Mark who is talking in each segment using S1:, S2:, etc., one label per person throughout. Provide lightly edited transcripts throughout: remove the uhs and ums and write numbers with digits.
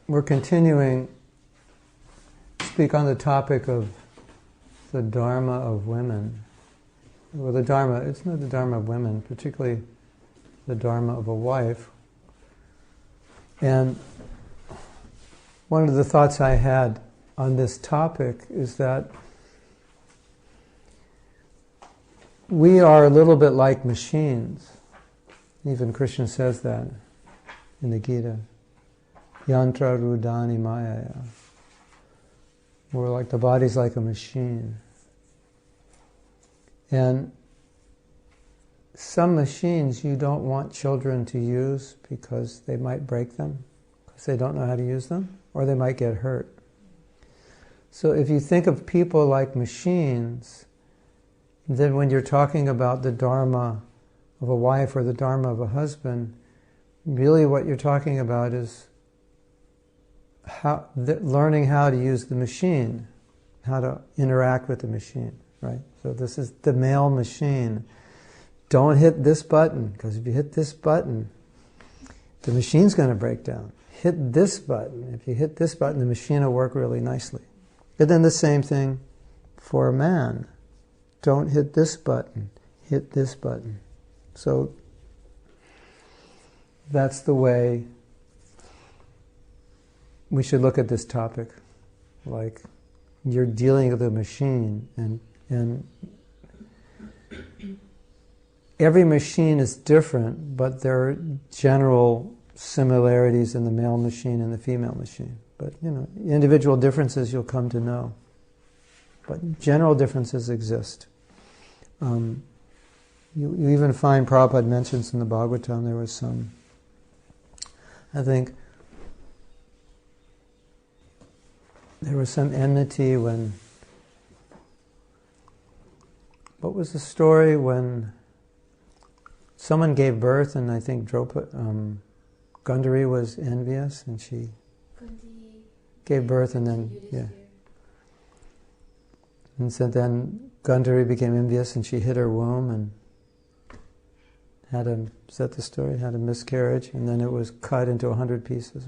S1: we're continuing to speak on the topic of the Dharma of women. Well, the Dharma, it's not the Dharma of women, particularly the Dharma of a wife. And one of the thoughts I had on this topic is that we are a little bit like machines. Even Krishna says that in the Gita. Yantra rudani mayaya. We're like, the body's like a machine. And some machines you don't want children to use because they might break them, because they don't know how to use them, or they might get hurt. So if you think of people like machines, then when you're talking about the Dharma of a wife or the Dharma of a husband, really what you're talking about is learning how to use the machine, how to interact with the machine, right? So this is the male machine. Don't hit this button, because if you hit this button, the machine's going to break down. Hit this button. If you hit this button, the machine will work really nicely. And then the same thing for a man. Don't hit this button. Hit this button. So that's the way we should look at this topic. Like, you're dealing with a machine, and every machine is different, but there are general similarities in the male machine and the female machine. But, individual differences you'll come to know. But general differences exist. You even find, Prabhupada mentions in the Bhagavatam, there was some, I think, there was some enmity when, what was the story when someone gave birth, and I think Gundari was envious, and she gave birth, and then, yeah. And so then Gundari became envious, and she hit her womb and is that the story? Had a miscarriage, and then it was cut into 100 pieces.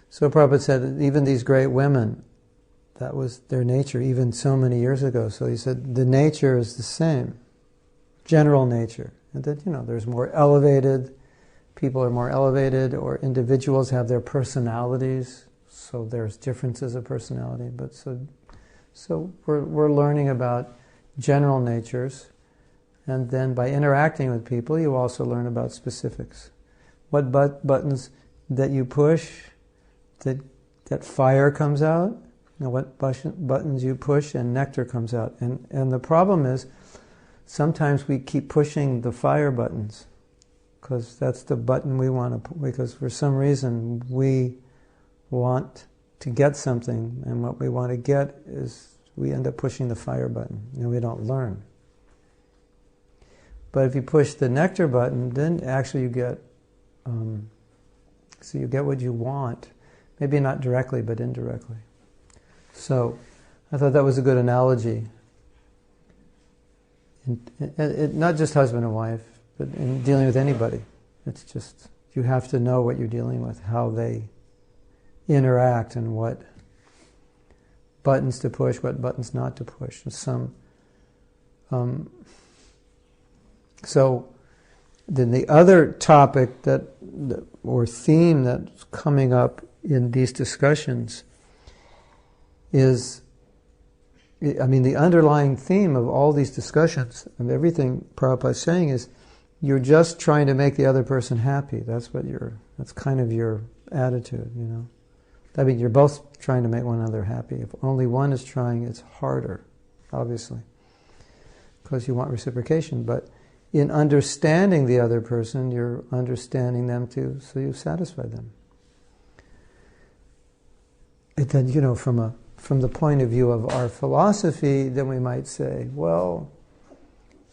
S1: So Prabhupada said that even these great women, that was their nature, even so many years ago. So he said the nature is the same, general nature. And that, there's more elevated, people are more elevated, or individuals have their personalities, so there's differences of personality. But so we're learning about general natures, and then by interacting with people, you also learn about specifics. What buttons that you push, that fire comes out, what buttons you push and nectar comes out. And the problem is, sometimes we keep pushing the fire buttons, because that's the button we want to, because for some reason we want to get something, and what we want to get is, we end up pushing the fire button, and we don't learn. But if you push the nectar button, then actually you get, so you get what you want. Maybe not directly, but indirectly. So I thought that was a good analogy. Not just husband and wife, but in dealing with anybody. It's just, you have to know what you're dealing with, how they interact, and what buttons to push, what buttons not to push. So then the other topic or theme that's coming up in these discussions is, the underlying theme of all these discussions, and everything Prabhupada is saying, is you're just trying to make the other person happy. That's kind of your attitude, you're both trying to make one another happy. If only one is trying, it's harder, obviously, because you want reciprocation. But in understanding the other person, you're understanding them too, so you satisfy them. And then, from the point of view of our philosophy, then we might say, well,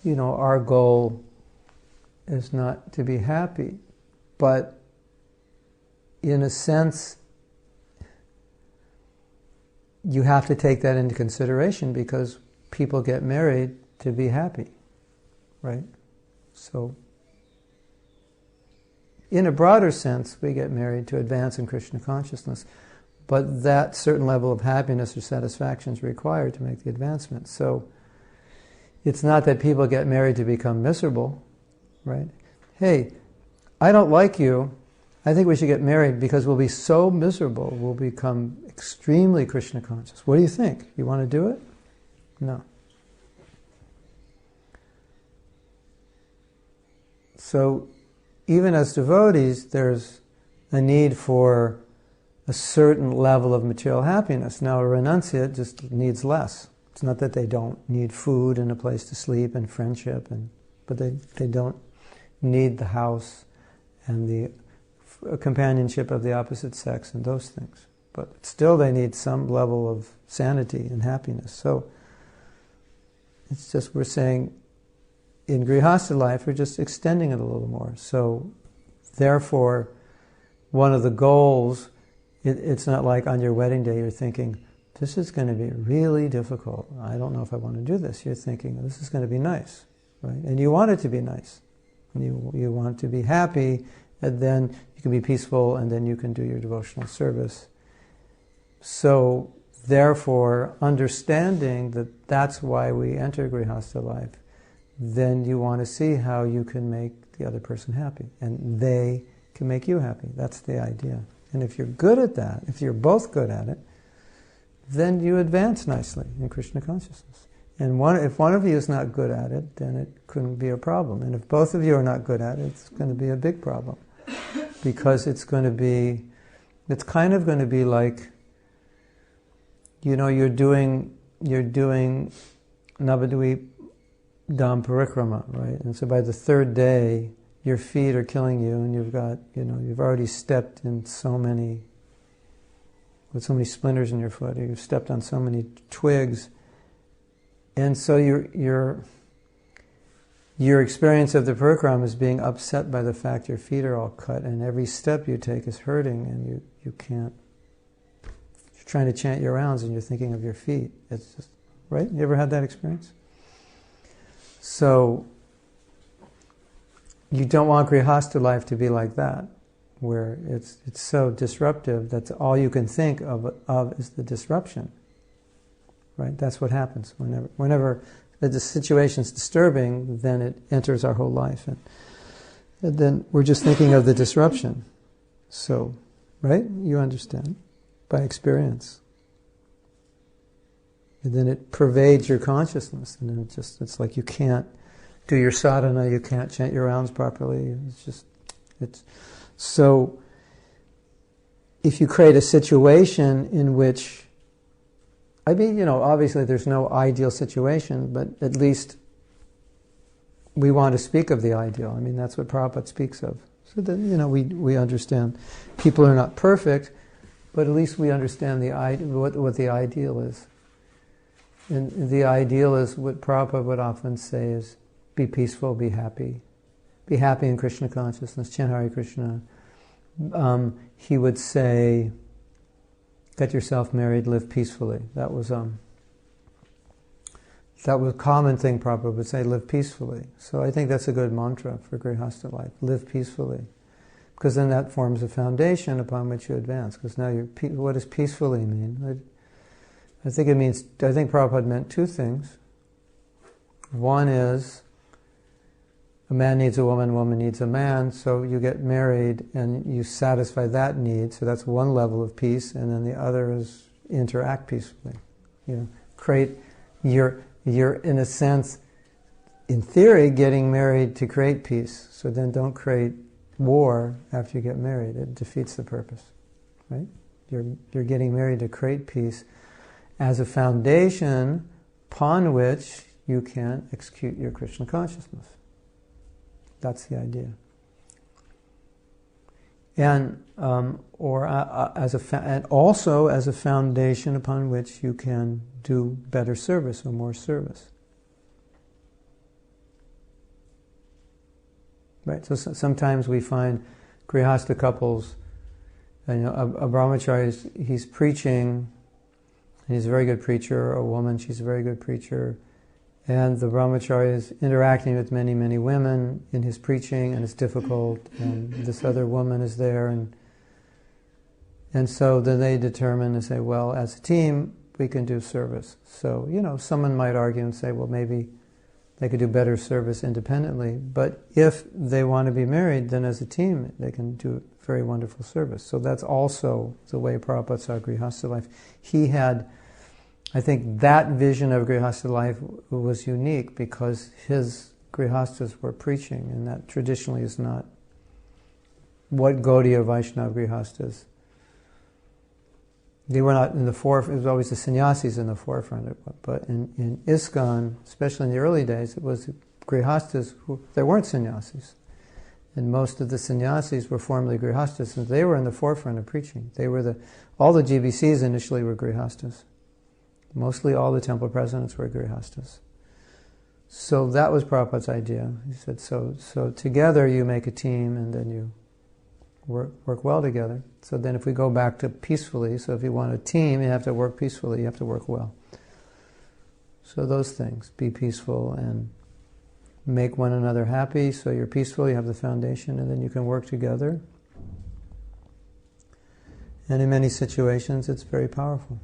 S1: our goal is not to be happy, but in a sense, you have to take that into consideration, because people get married to be happy, right? So in a broader sense, we get married to advance in Krishna consciousness, but that certain level of happiness or satisfaction is required to make the advancement. So it's not that people get married to become miserable, right? Hey, I don't like you. I think we should get married because we'll be so miserable. We'll become extremely Krishna conscious. What do you think? You want to do it? No. So even as devotees, there's a need for a certain level of material happiness. Now a renunciate just needs less. It's not that they don't need food and a place to sleep and friendship, but they don't need the house and the companionship of the opposite sex and those things. But still they need some level of sanity and happiness. So it's just, we're saying, in Grihastha life, we're just extending it a little more. So therefore, one of the goals, it's not like on your wedding day you're thinking, this is going to be really difficult. I don't know if I want to do this. You're thinking, this is going to be nice, right? And you want it to be nice. You want to be happy, and then you can be peaceful, and then you can do your devotional service. So therefore, understanding that that's why we enter Grihastha life, then you want to see how you can make the other person happy, and they can make you happy. That's the idea. And if you're good at that, if you're both good at it, then you advance nicely in Krishna consciousness. And if one of you is not good at it, then it couldn't be a problem. And if both of you are not good at it, it's going to be a big problem. Because it's kind of going to be like, you're doing Navadvip Dham Parikrama, right? And so by the third day, your feet are killing you, and you've already stepped in with so many splinters in your foot, or you've stepped on so many twigs, and so your experience of the parikrama is being upset by the fact your feet are all cut, and every step you take is hurting, and you can't. You're trying to chant your rounds, and you're thinking of your feet. It's just, right? You ever had that experience? So you don't want Grihastha life to be like that, where it's so disruptive that all you can think of is the disruption. Right? That's what happens whenever the situation's disturbing, then it enters our whole life, and then we're just thinking of the disruption. So, right? You understand by experience. And then it pervades your consciousness, and then it's like you can't do your sadhana, you can't chant your rounds properly. So if you create a situation in which, obviously there's no ideal situation, but at least we want to speak of the ideal. That's what Prabhupada speaks of. So that, we understand people are not perfect, but at least we understand what the ideal is. And the ideal is what Prabhupada would often say is, be peaceful, be happy. Be happy in Krishna consciousness, chant Hare Krishna. He would say, get yourself married, live peacefully. That was a common thing Prabhupada would say, live peacefully. So I think that's a good mantra for Grihastha life, live peacefully. Because then that forms a foundation upon which you advance. Because now what does peacefully mean? I think Prabhupada meant two things. One is, a man needs a woman needs a man, so you get married and you satisfy that need, so that's one level of peace, and then the other is interact peacefully. You're in a sense, in theory, getting married to create peace, so then don't create war after you get married. It defeats the purpose, right? You're getting married to create peace as a foundation upon which you can execute your Krishna consciousness. That's the idea. And and also as a foundation upon which you can do better service or more service. Right. So sometimes we find Grihastha couples. A brahmachari, he's preaching. He's a very good preacher. A woman, she's a very good preacher. And the brahmachari is interacting with many, many women in his preaching, and it's difficult, and this other woman is there, and so then they determine and say, well, as a team, we can do service. So, someone might argue and say, well, maybe they could do better service independently, but if they want to be married, then as a team, they can do very wonderful service. So that's also the way Prabhupada saw Grihastha life. He had, I think that vision of Grihastha life was unique because his Grihasthas were preaching, and that traditionally is not what Gaudiya Vaishnava Grihasthas. They were not in the forefront. It was always the sannyasis in the forefront. But in ISKCON, especially in the early days, it was Grihasthas there weren't sannyasis. And most of the sannyasis were formerly Grihasthas, and they were in the forefront of preaching. All the GBCs initially were Grihasthas. Mostly all the temple presidents were Grihasthas. So that was Prabhupada's idea. He said, so together you make a team, and then you work well together. So then if we go back to peacefully, so if you want a team, you have to work peacefully, you have to work well. So those things, be peaceful and make one another happy, so you're peaceful, you have the foundation, and then you can work together. And in many situations, it's very powerful.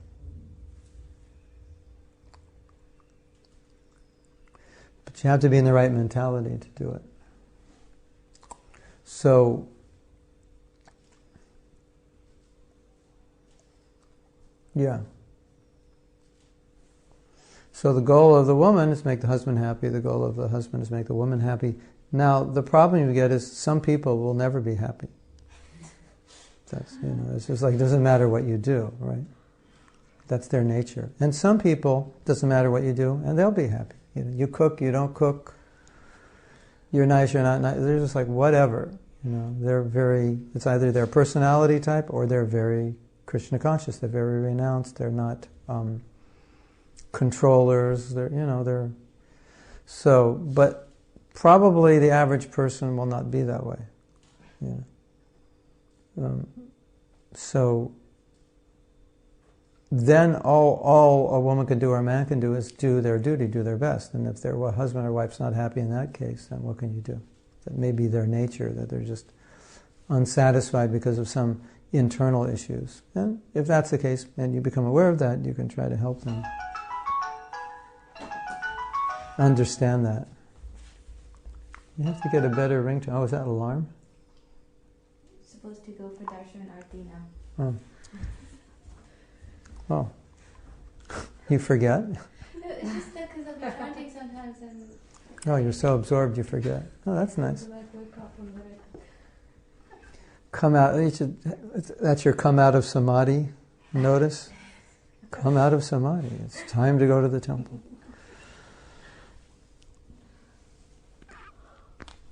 S1: But you have to be in the right mentality to do it. So, yeah. So the goal of the woman is to make the husband happy. The goal of the husband is to make the woman happy. Now, the problem you get is some people will never be happy. It's just like, it doesn't matter what you do, right? That's their nature. And some people, it doesn't matter what you do, and they'll be happy. You cook, you don't cook, you're nice, you're not nice. They're just like, whatever. It's either their personality type or they're very Krishna conscious. They're very renounced. They're not controllers. But probably the average person will not be that way. So then all a woman can do or a man can do is do their duty, do their best. And if their husband or wife's not happy in that case, then what can you do? That may be their nature, that they're just unsatisfied because of some internal issues. And if that's the case, and you become aware of that, you can try to help them understand that. You have to get a better ringtone. Oh, is that an alarm?
S2: Supposed to go for Darshan and Arti now.
S1: Oh. You forget?
S2: No, it's just that because of the chanting sometimes.
S1: Oh, you're so absorbed you forget. Oh, that's nice. Come out. That's your come out of samadhi notice. Come out of samadhi. It's time to go to the temple.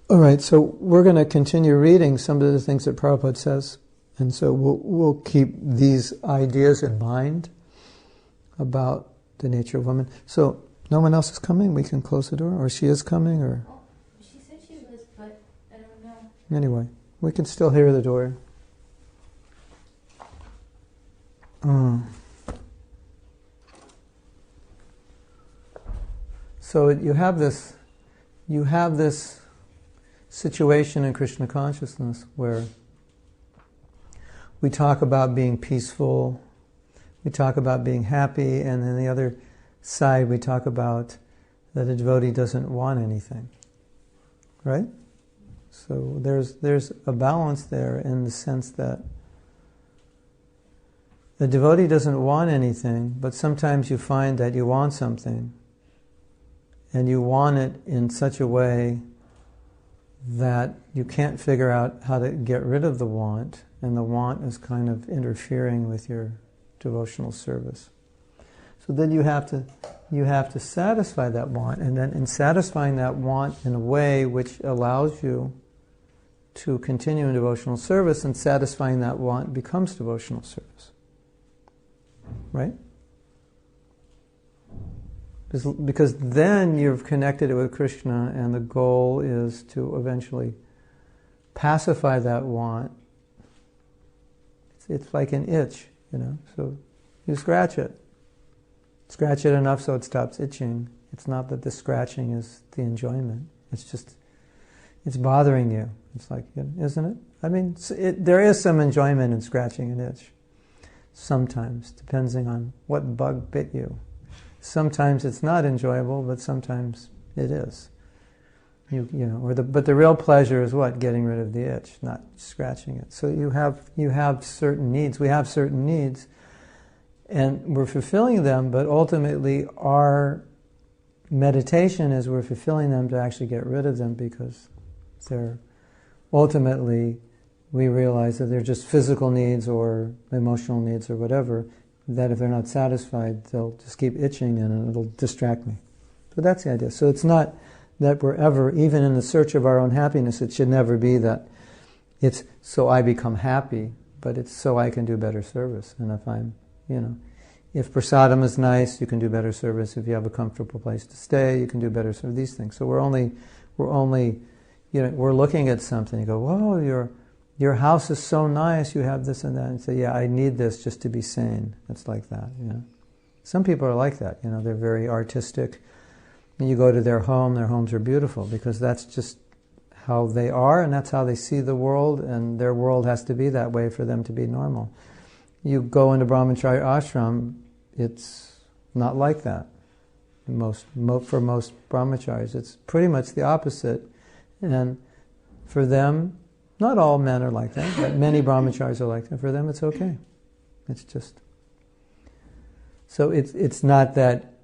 S1: All right, so we're going to continue reading some of the things that Prabhupada says, and so we'll keep these ideas in mind about the nature of women. So, no one else is coming? We can close the door, or she is coming, or...
S2: Oh, she said she was, but I don't know.
S1: Anyway, we can still hear the door. So you have this situation in Krishna consciousness where we talk about being peaceful, we talk about being happy, and then the other side we talk about that a devotee doesn't want anything. Right? So there's a balance there in the sense that the devotee doesn't want anything, but sometimes you find that you want something, and you want it in such a way that you can't figure out how to get rid of the want, and the want is kind of interfering with your devotional service. So then you have to satisfy that want, and then in satisfying that want in a way which allows you to continue in devotional service, and satisfying that want becomes devotional service. Right? Because then you've connected it with Krishna, and the goal is to eventually pacify that want. It's like an itch, So you scratch it enough so it stops itching, It's not that the scratching is the enjoyment. It's just, it's bothering you. It's like, isn't it? I mean, there is some enjoyment in scratching an itch. Sometimes, depending on what bug bit you. Sometimes it's not enjoyable, but sometimes it is. But the real pleasure is what? Getting rid of the itch, not scratching it. So you have certain needs. We have certain needs, and we're fulfilling them. But ultimately, our meditation is we're fulfilling them to actually get rid of them, because they're ultimately, we realize that they're just physical needs or emotional needs or whatever, that if they're not satisfied, they'll just keep itching and it'll distract me. So that's the idea. So it's not that we're ever, even in the search of our own happiness, it should never be that it's so I become happy, but it's so I can do better service. And if I'm, if prasadam is nice, you can do better service. If you have a comfortable place to stay, you can do better service. These things. So we're only, we're looking at something. You go, whoa, your house is so nice. You have this and that, and say, yeah, I need this just to be sane. It's like that. Some people are like that. They're very artistic. And you go to their homes are beautiful, because that's just how they are, and that's how they see the world, and their world has to be that way for them to be normal. You go into brahmacharya ashram, it's not like that. For most brahmacharis, it's pretty much the opposite. And for them, not all men are like that, but many brahmacharis are like that. For them, it's okay. It's just... So it's not that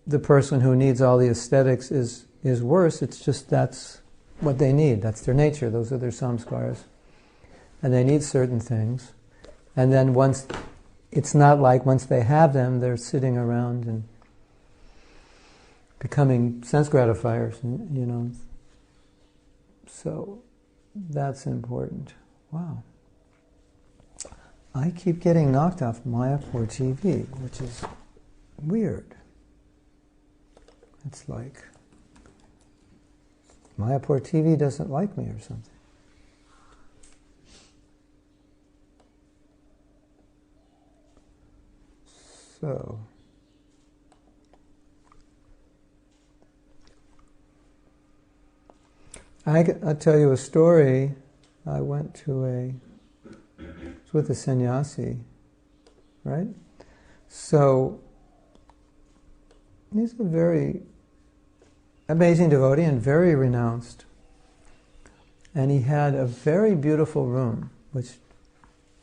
S1: the person who needs all the aesthetics is worse. It's just that's what they need. That's their nature. Those are their samskaras. And they need certain things. And then it's not like once they have them, they're sitting around and becoming sense gratifiers, So that's important. Wow. I keep getting knocked off Mayapur TV, which is weird. It's like Mayapur TV doesn't like me or something. So, I'll tell you a story. I went to with a sannyasi, right? So, he's a very amazing devotee and very renounced. And he had a very beautiful room, which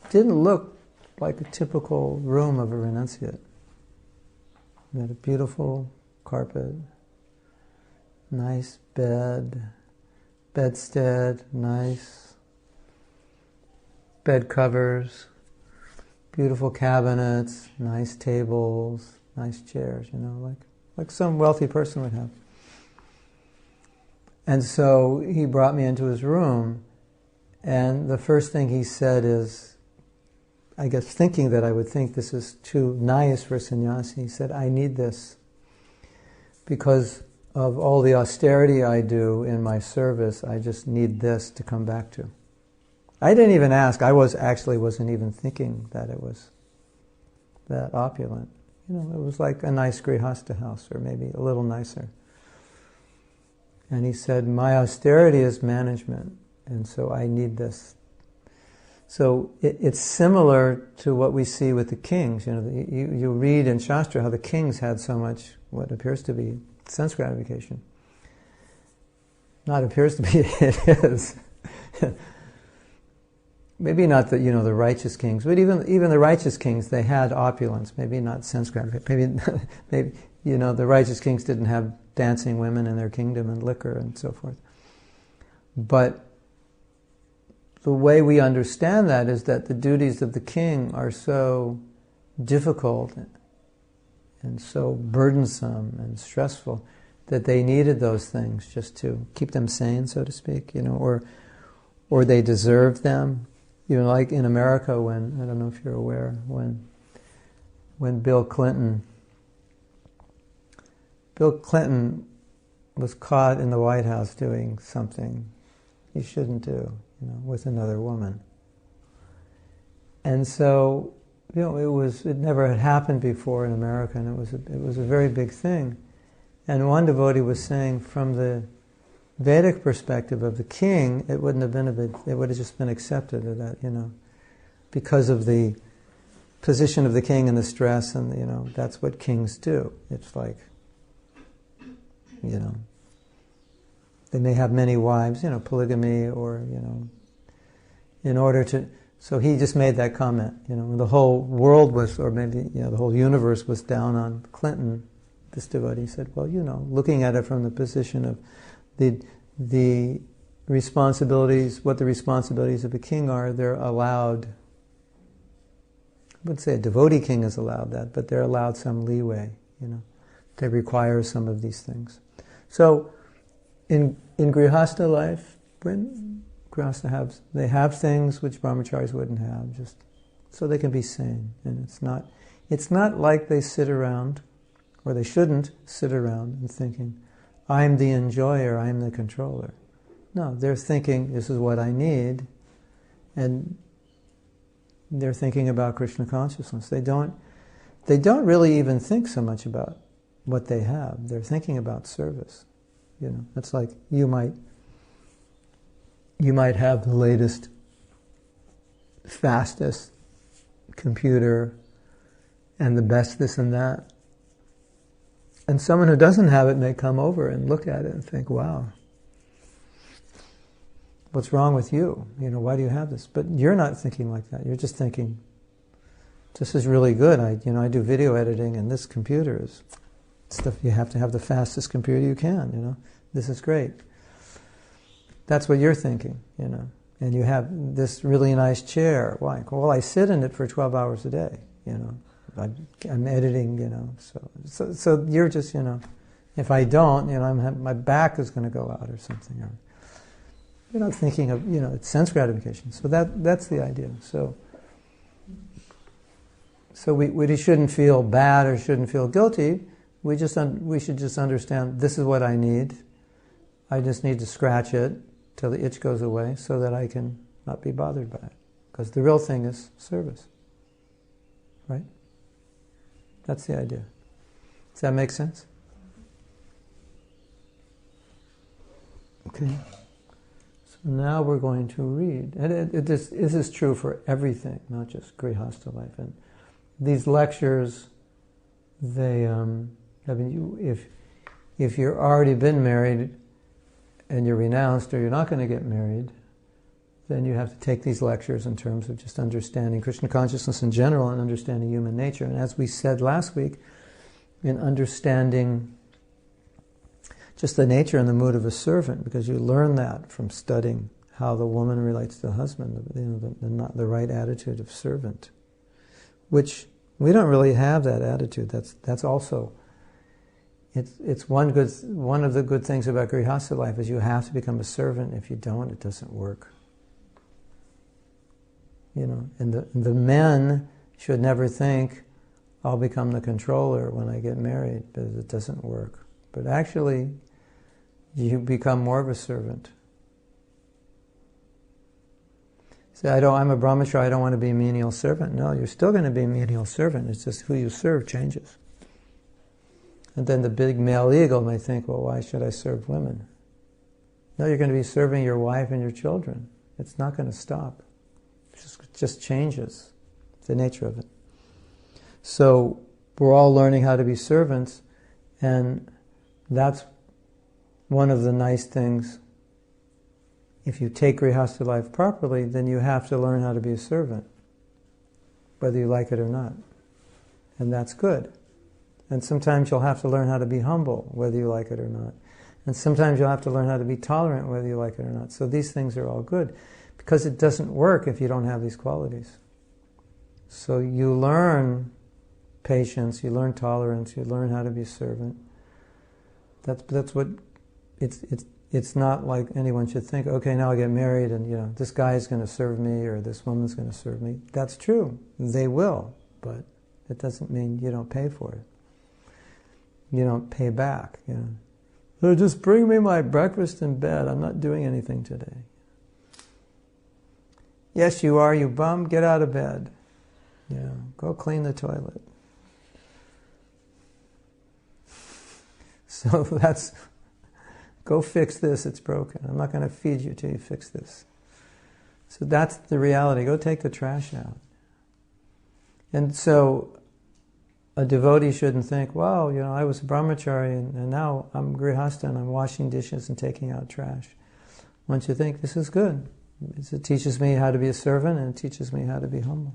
S1: didn't look like a typical room of a renunciate. He had a beautiful carpet, nice bedstead, nice bed covers, beautiful cabinets, nice tables, nice chairs, like some wealthy person would have. And so he brought me into his room, and the first thing he said is, I guess thinking that I would think this is too nice for a sannyasi, he said, I need this because of all the austerity I do in my service. I just need this to come back to. I didn't even ask. I wasn't even thinking that it was that opulent. It was like a nice grihastha house, or maybe a little nicer. And he said, my austerity is management, and so I need this. So it's similar to what we see with the kings. You read in Shastra how the kings had so much, what appears to be sense gratification. Not appears to be, it is. Maybe not the righteous kings, but even the righteous kings, they had opulence. Maybe not sense gratification. Maybe the righteous kings didn't have dancing women in their kingdom and liquor and so forth. But the way we understand that is that the duties of the king are so difficult and so burdensome and stressful that they needed those things just to keep them sane, so to speak, or they deserved them. Like in America, I don't know if you're aware, when Bill Clinton was caught in the White House doing something he shouldn't do, with another woman. And so, it never had happened before in America, and it was a very big thing. And one devotee was saying, from the Vedic perspective of the king, it wouldn't have been it would have just been accepted, or that, because of the position of the king and the stress, and that's what kings do. It's like, they may have many wives, polygamy, or in order to. So he just made that comment. When the whole world was, or maybe the whole universe was down on Clinton, this devotee said, well, looking at it from the position of the responsibilities, what the responsibilities of a king are, they're allowed. I wouldn't say a devotee king is allowed that, but they're allowed some leeway. They require some of these things. So, in grihastha life, when grihastha they have things which brahmacharis wouldn't have, just so they can be sane. And it's not like they sit around, or they shouldn't sit around and thinking, I'm the enjoyer, I'm the controller. No, they're thinking, this is what I need, and they're thinking about Krishna consciousness. They don't really even think so much about what they have. They're thinking about service. It's like you might have the latest, fastest computer and the best this and that. And someone who doesn't have it may come over and look at it and think, wow, what's wrong with you? Why do you have this? But you're not thinking like that. You're just thinking, this is really good. I do video editing, and this computer is stuff. You have to have the fastest computer you can. This is great. That's what you're thinking. And you have this really nice chair. Why? Well, I sit in it for 12 hours a day. I'm editing. So you're just if I don't, my back is going to go out or something. Or, you're not thinking of it's sense gratification. So that's the idea. So we shouldn't feel bad or shouldn't feel guilty. We should just understand, this is what I need. I just need to scratch it till the itch goes away, so that I can not be bothered by it. Because the real thing is service, right? That's the idea. Does that make sense? Okay. So now we're going to read. And this is true for everything, not just grihastha life. And these lectures, if you're already been married and you're renounced, or you're not going to get married, then you have to take these lectures in terms of just understanding Krishna consciousness in general and understanding human nature. And as we said last week, in understanding just the nature and the mood of a servant, because you learn that from studying how the woman relates to the husband, the right attitude of servant, which we don't really have that attitude. That's also, it's one of the good things about grihastha life is you have to become a servant. If you don't, it doesn't work. And the men should never think, I'll become the controller when I get married, because it doesn't work. But actually, you become more of a servant. Say, I'm a brahmachari, I don't want to be a menial servant. No, you're still going to be a menial servant. It's just who you serve changes. And then the big male ego may think, well, why should I serve women? No, you're going to be serving your wife and your children. It's not going to stop. It just changes. It's the nature of it. So we're all learning how to be servants, and that's one of the nice things. If you take grihastha life properly, then you have to learn how to be a servant, whether you like it or not. And that's good. And sometimes you'll have to learn how to be humble, whether you like it or not. And sometimes you'll have to learn how to be tolerant, whether you like it or not. So these things are all good, because it doesn't work if you don't have these qualities. So you learn patience, you learn tolerance, you learn how to be a servant. That's what it's not like anyone should think, okay, now I get married and this guy is going to serve me or this woman's going to serve me. That's true. They will, but it doesn't mean you don't pay for it. You don't pay back. So just bring me my breakfast in bed. I'm not doing anything today. Yes, you are, you bum. Get out of bed. Go clean the toilet. So that's, go fix this, it's broken. I'm not going to feed you till you fix this. So that's the reality. Go take the trash out. And so a devotee shouldn't think, well, I was a brahmachari and now I'm grihastha and I'm washing dishes and taking out trash. Once you think, this is good. It teaches me how to be a servant and it teaches me how to be humble.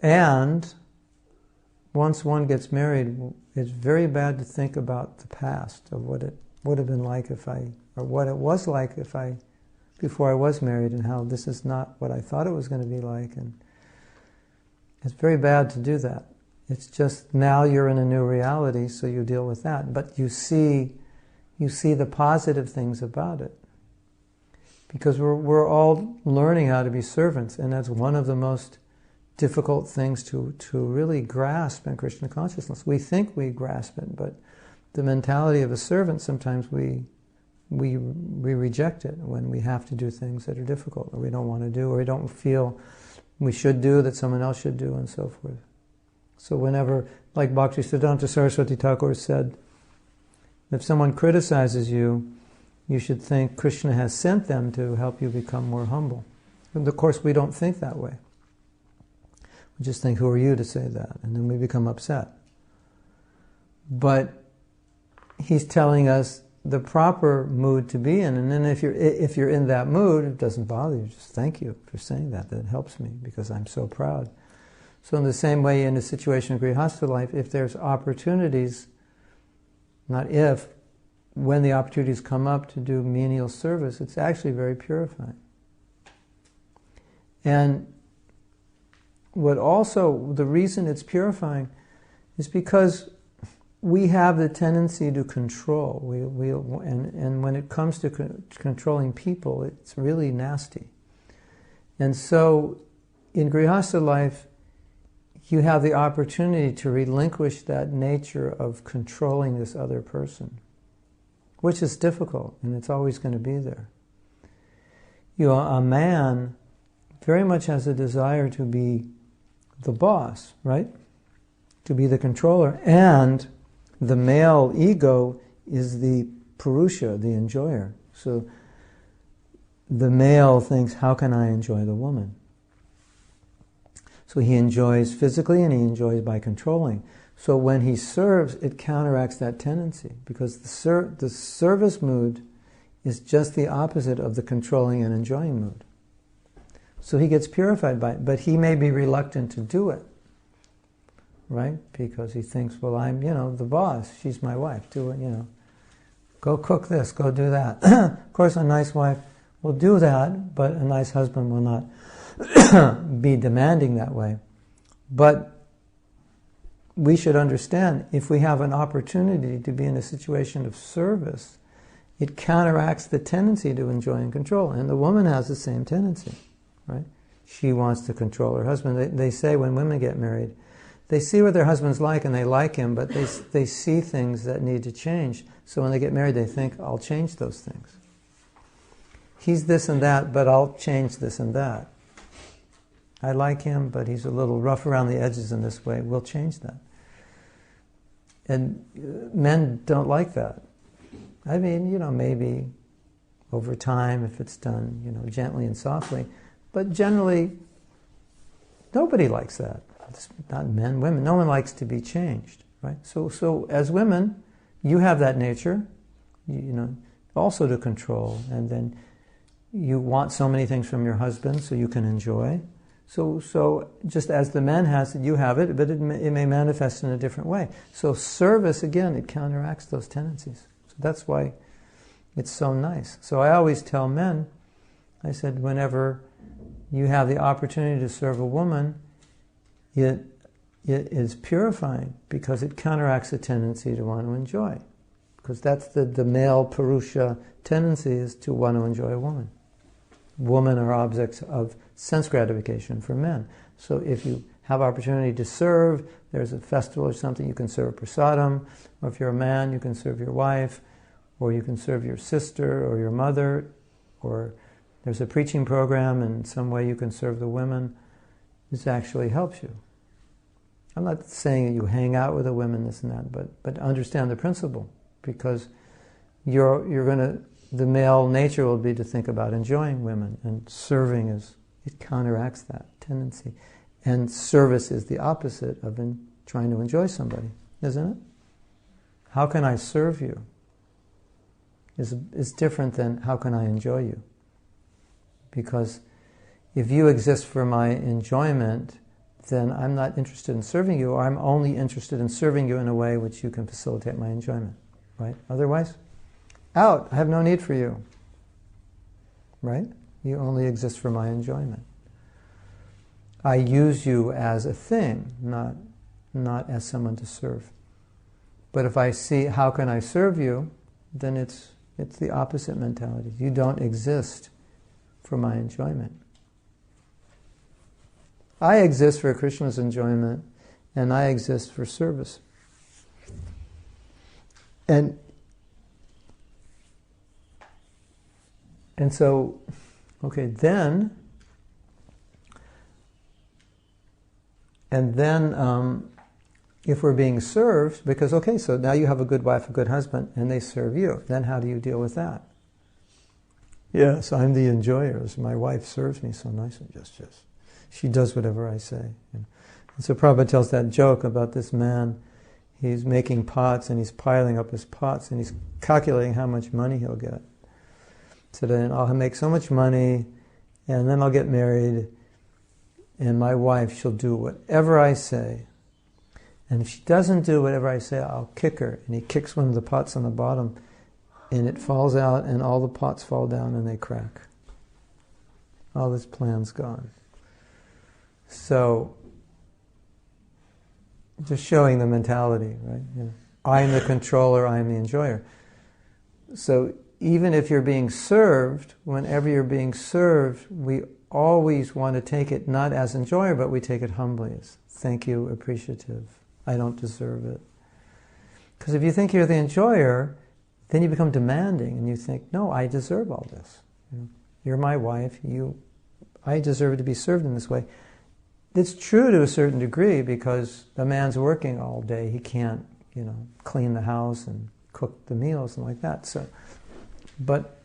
S1: And once one gets married, it's very bad to think about the past of what it would have been like or what it was like before I was married, and how this is not what I thought it was going to be like. And it's very bad to do that. It's just now you're in a new reality, so you deal with that. But you see the positive things about it. Because we're all learning how to be servants, and that's one of the most difficult things to really grasp in Krishna consciousness. We think we grasp it, but the mentality of a servant, sometimes we reject it when we have to do things that are difficult, or we don't want to do, or we don't feel we should do, that someone else should do, and so forth. So whenever, like Bhaktisiddhanta Saraswati Thakur said, if someone criticizes you, you should think Krishna has sent them to help you become more humble. And of course, we don't think that way. We just think, who are you to say that? And then we become upset. But he's telling us the proper mood to be in, and then if you're in that mood, it doesn't bother you. Just thank you for saying that. That helps me because I'm so proud. So in the same way, in a situation of grihastha life, if there's opportunities, not if, when the opportunities come up to do menial service, it's actually very purifying. And the reason it's purifying is because we have the tendency to control. And when it comes to controlling people, it's really nasty. And so in grihastha life, you have the opportunity to relinquish that nature of controlling this other person, which is difficult, and it's always going to be there. A man very much has a desire to be the boss, right? To be the controller. And the male ego is the purusha, the enjoyer. So the male thinks, how can I enjoy the woman? So he enjoys physically and he enjoys by controlling. So when he serves, it counteracts that tendency, because the service mood is just the opposite of the controlling and enjoying mood. So he gets purified by it, but he may be reluctant to do it, right? Because he thinks, well, I'm, the boss. She's my wife. Do it, Go cook this, go do that. Of course, a nice wife will do that, but a nice husband will not be demanding that way. But we should understand, if we have an opportunity to be in a situation of service, it counteracts the tendency to enjoy and control. And the woman has the same tendency, right? She wants to control her husband. They say when women get married, they see what their husband's like and they like him, but they see things that need to change. So when they get married, they think, I'll change those things. He's this and that, but I'll change this and that. I like him, but he's a little rough around the edges in this way. We'll change that. And men don't like that. I mean, maybe over time, if it's done, gently and softly. But generally, nobody likes that. It's not men, women. No one likes to be changed, right? So as women, you have that nature, also to control. And then you want so many things from your husband so you can enjoy. So just as the man has it, you have it, but it may manifest in a different way. So service, again, it counteracts those tendencies. So that's why it's so nice. So I always tell men, I said, whenever you have the opportunity to serve a woman, it is purifying because it counteracts the tendency to want to enjoy. Because that's the male Purusha tendency, is to want to enjoy a woman. Women are objects of sense gratification for men. So if you have opportunity to serve, there's a festival or something, you can serve prasadam, or if you're a man, you can serve your wife, or you can serve your sister or your mother, or there's a preaching program and in some way you can serve the women. This actually helps you. I'm not saying that you hang out with the women, this and that, but understand the principle, because the male nature will be to think about enjoying women, and serving it counteracts that tendency. And service is the opposite of trying to enjoy somebody, isn't it? How can I serve you? Is different than how can I enjoy you? Because if you exist for my enjoyment, then I'm not interested in serving you, or I'm only interested in serving you in a way which you can facilitate my enjoyment, right? Otherwise, out, I have no need for you, right? You only exist for my enjoyment. I use you as a thing, not as someone to serve. But if I see how can I serve you, then it's the opposite mentality. You don't exist for my enjoyment. I exist for Krishna's enjoyment, and I exist for service. And so, okay, then if we're being served, because, okay, so now you have a good wife, a good husband, and they serve you, then how do you deal with that? Yes, I'm the enjoyer. My wife serves me so nicely, just. She does whatever I say. And so Prabhupada tells that joke about this man. He's making pots, and he's piling up his pots, and he's calculating how much money he'll get. So then I'll make so much money, and then I'll get married, and my wife, she'll do whatever I say. And if she doesn't do whatever I say, I'll kick her. And he kicks one of the pots on the bottom, and it falls out, and all the pots fall down, and they crack. All this plan's gone. So, just showing the mentality, right? You know, I'm the controller, I'm the enjoyer. So, even if you're being served, whenever you're being served, we always want to take it not as enjoyer, but we take it humbly as thank you, appreciative. I don't deserve it. Because if you think you're the enjoyer, then you become demanding, and you think, no, I deserve all this. You know, you're my wife. I deserve to be served in this way. It's true to a certain degree, because a man's working all day. He can't, clean the house and cook the meals and like that. So, but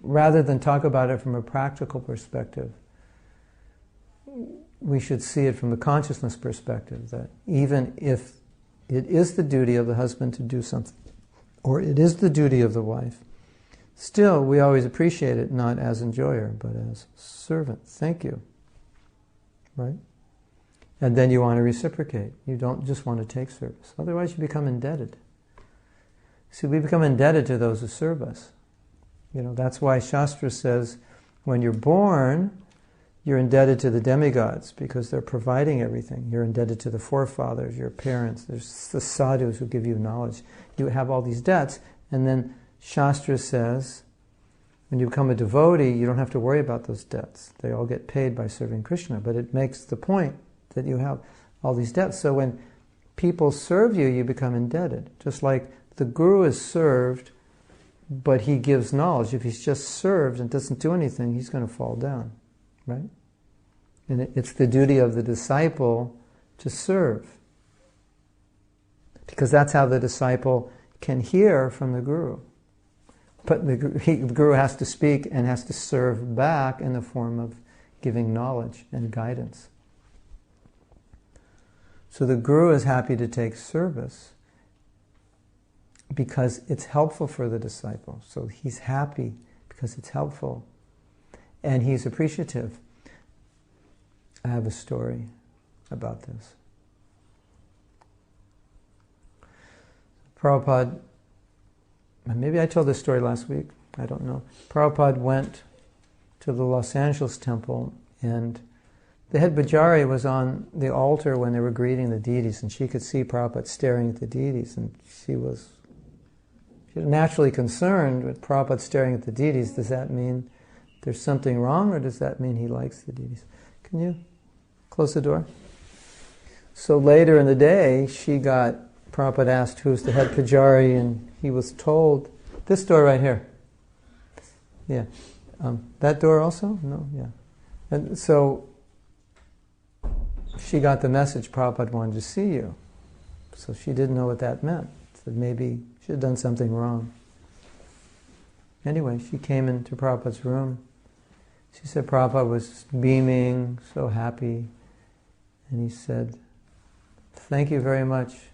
S1: rather than talk about it from a practical perspective, we should see it from the consciousness perspective, that even if it is the duty of the husband to do something, or it is the duty of the wife, still we always appreciate it not as enjoyer, but as servant. Thank you. Right? And then you want to reciprocate. You don't just want to take service. Otherwise you become indebted. See, we become indebted to those who serve us. That's why Shastra says when you're born, you're indebted to the demigods because they're providing everything. You're indebted to the forefathers, your parents. There's the sadhus who give you knowledge. You have all these debts. And then Shastra says when you become a devotee, you don't have to worry about those debts. They all get paid by serving Krishna. But it makes the point that you have all these debts. So when people serve you, you become indebted. Just like the guru is served, but he gives knowledge. If he's just served and doesn't do anything, he's going to fall down. Right? And it's the duty of the disciple to serve. Because that's how the disciple can hear from the guru. But the guru has to speak and has to serve back in the form of giving knowledge and guidance. So the guru is happy to take service because it's helpful for the disciple. So he's happy because it's helpful. And he's appreciative. I have a story about this. Prabhupada, maybe I told this story last week, I don't know. Prabhupada went to the Los Angeles temple, and the head pujari was on the altar when they were greeting the deities, and she could see Prabhupada staring at the deities, and she was naturally concerned with Prabhupada staring at the deities. Does that mean there's something wrong, or does that mean he likes the deities? Can you close the door? So later in the day, Prabhupada asked who's the head pujari, and he was told, this door right here. Yeah. That door also? No? Yeah. And so she got the message Prabhupada wanted to see you. So she didn't know what that meant. So maybe she had done something wrong. Anyway, she came into Prabhupada's room. She said Prabhupada was beaming, so happy. And he said, "Thank you very much."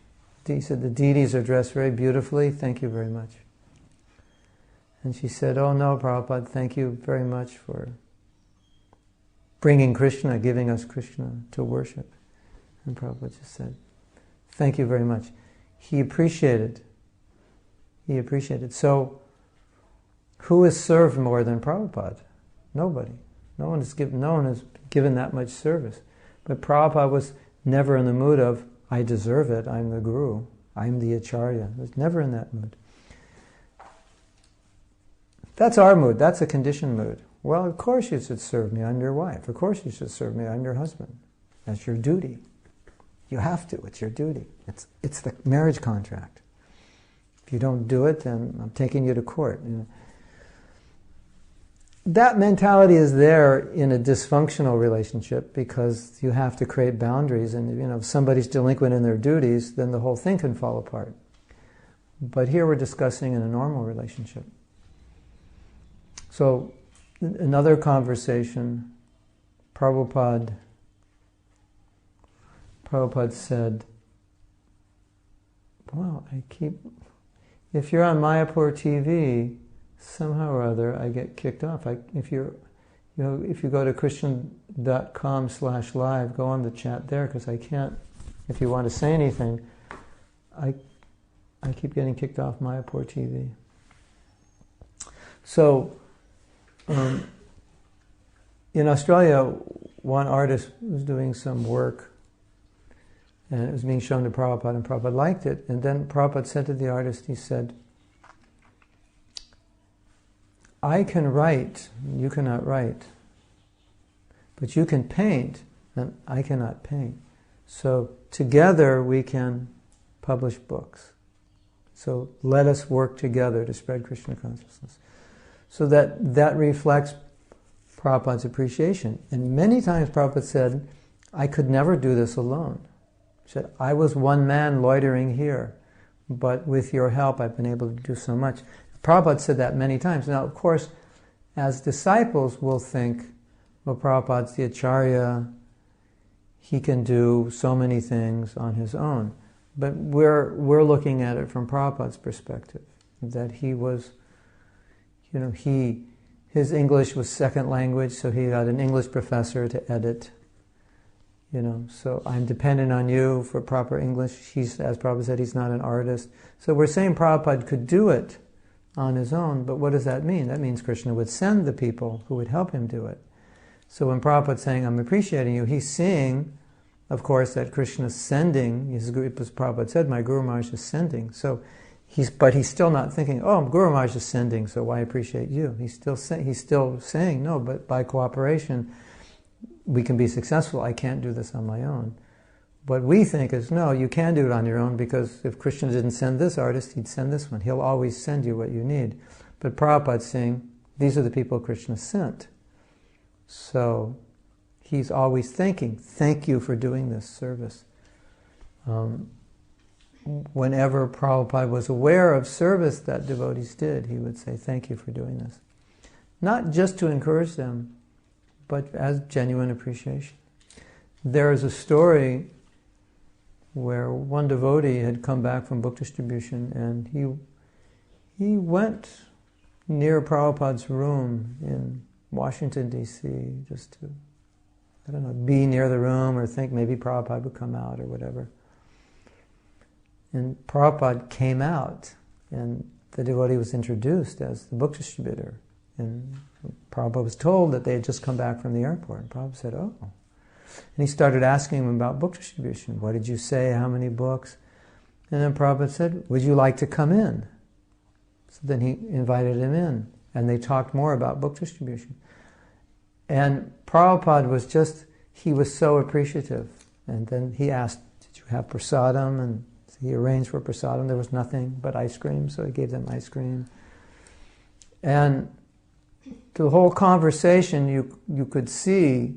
S1: He said, "The deities are dressed very beautifully. Thank you very much." And she said, "Oh no, Prabhupada, thank you very much for bringing Krishna, giving us Krishna to worship." And Prabhupada just said, "Thank you very much." He appreciated. He appreciated. So, who is served more than Prabhupada? Nobody. No one has given that much service. But Prabhupada was never in the mood of, "I deserve it, I'm the guru, I'm the acharya." He was never in that mood. That's our mood, that's a conditioned mood. Well, of course you should serve me, I'm your wife. Of course you should serve me, I'm your husband. That's your duty. You have to, it's your duty. It's the marriage contract. If you don't do it, then I'm taking you to court. You know. That mentality is there in a dysfunctional relationship because you have to create boundaries, and if somebody's delinquent in their duties, then the whole thing can fall apart. But here we're discussing in a normal relationship. So, another conversation, Prabhupada said, "Well, if you're on Mayapur TV, somehow or other I get kicked off. If you go to christian.com/live, go on the chat there, because I can't, if you want to say anything, I keep getting kicked off Mayapur TV." So, in Australia, one artist was doing some work, and it was being shown to Prabhupada, and Prabhupada liked it. And then Prabhupada said to the artist, he said, "I can write, you cannot write. But you can paint, and I cannot paint. So together we can publish books. So let us work together to spread Krishna consciousness." So that reflects Prabhupada's appreciation. And many times Prabhupada said, "I could never do this alone." He said, "I was one man loitering here, but with your help I've been able to do so much." Prabhupada said that many times. Now, of course, as disciples we'll think, well, Prabhupada's the acharya, he can do so many things on his own. But we're looking at it from Prabhupada's perspective, that he was, his English was second language, so he got an English professor to edit. So I'm dependent on you for proper English. As Prabhupada said, he's not an artist. So we're saying Prabhupada could do it on his own, but what does that mean? That means Krishna would send the people who would help him do it. So when Prabhupada's saying, "I'm appreciating you," he's seeing, of course, that Krishna's sending. As Prabhupada said, "My Guru Maharaj is sending." So he's still not thinking, "Oh, Guru Maharaj is sending, so why appreciate you?" He's still saying, "No, but by cooperation we can be successful. I can't do this on my own." What we think is, no, you can do it on your own, because if Krishna didn't send this artist, he'd send this one. He'll always send you what you need. But Prabhupada's saying, these are the people Krishna sent. So he's always thanking, "Thank you for doing this service." Whenever Prabhupada was aware of service that devotees did, he would say, "Thank you for doing this." Not just to encourage them, but as genuine appreciation. There is a story where one devotee had come back from book distribution, and he went near Prabhupada's room in Washington, D.C., just to, be near the room or think maybe Prabhupada would come out or whatever. And Prabhupada came out, and the devotee was introduced as the book distributor. And Prabhupada was told that they had just come back from the airport. And Prabhupada said, "Oh." And he started asking him about book distribution. "What did you say? How many books?" And then Prabhupada said, "Would you like to come in?" So then he invited him in, and they talked more about book distribution. And Prabhupada he was so appreciative. And then he asked, "Did you have prasadam?" And he arranged for prasadam. There was nothing but ice cream, so he gave them ice cream. And the whole conversation, you could see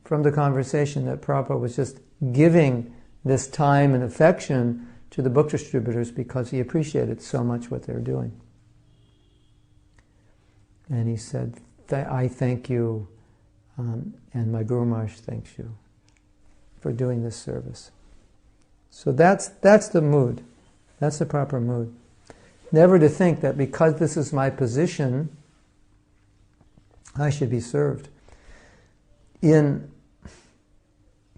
S1: from the conversation that Prabhupada was just giving this time and affection to the book distributors because he appreciated so much what they're doing. And he said, I thank you, and my Guru Maharaj thanks you for doing this service. So that's the mood. That's the proper mood. Never to think that because this is my position, I should be served. In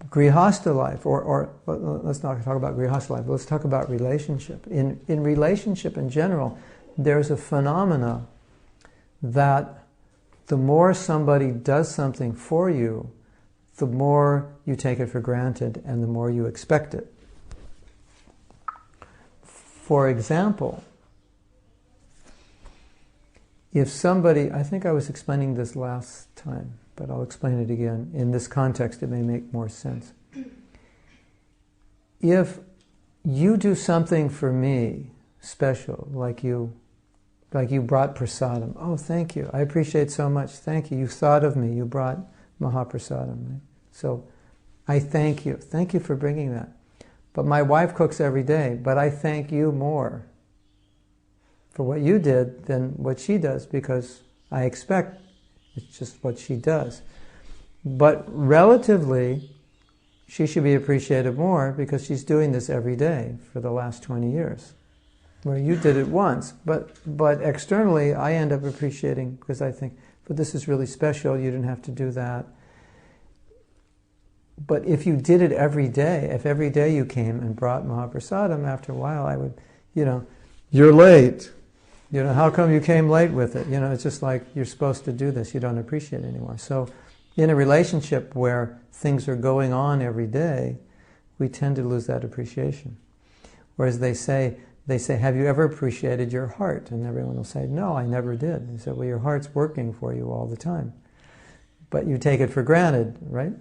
S1: Grihastha life, or let's not talk about Grihastha life, let's talk about relationship. In relationship in general, there's a phenomena that the more somebody does something for you, the more you take it for granted and the more you expect it. For example, if somebody, I think I was explaining this last time, but I'll explain it again. In this context, it may make more sense. If you do something for me special, like you brought prasadam. Oh, thank you. I appreciate so much. Thank you. You thought of me. You brought Mahaprasadam. Right? So I thank you. Thank you for bringing that. But my wife cooks every day, but I thank you more for what you did than what she does, because I expect it's just what she does. But relatively, she should be appreciated more because she's doing this every day for the last 20 years. Where you did it once, but externally I end up appreciating because I think, but this is really special, you didn't have to do that. But if you did it every day, if every day you came and brought Mahaprasadam, after a while I would, you're late. How come you came late with it? It's just like you're supposed to do this, you don't appreciate it anymore. So in a relationship where things are going on every day, we tend to lose that appreciation. Whereas they say, have you ever appreciated your heart? And everyone will say, no, I never did. And say, well, your heart's working for you all the time. But you take it for granted, right?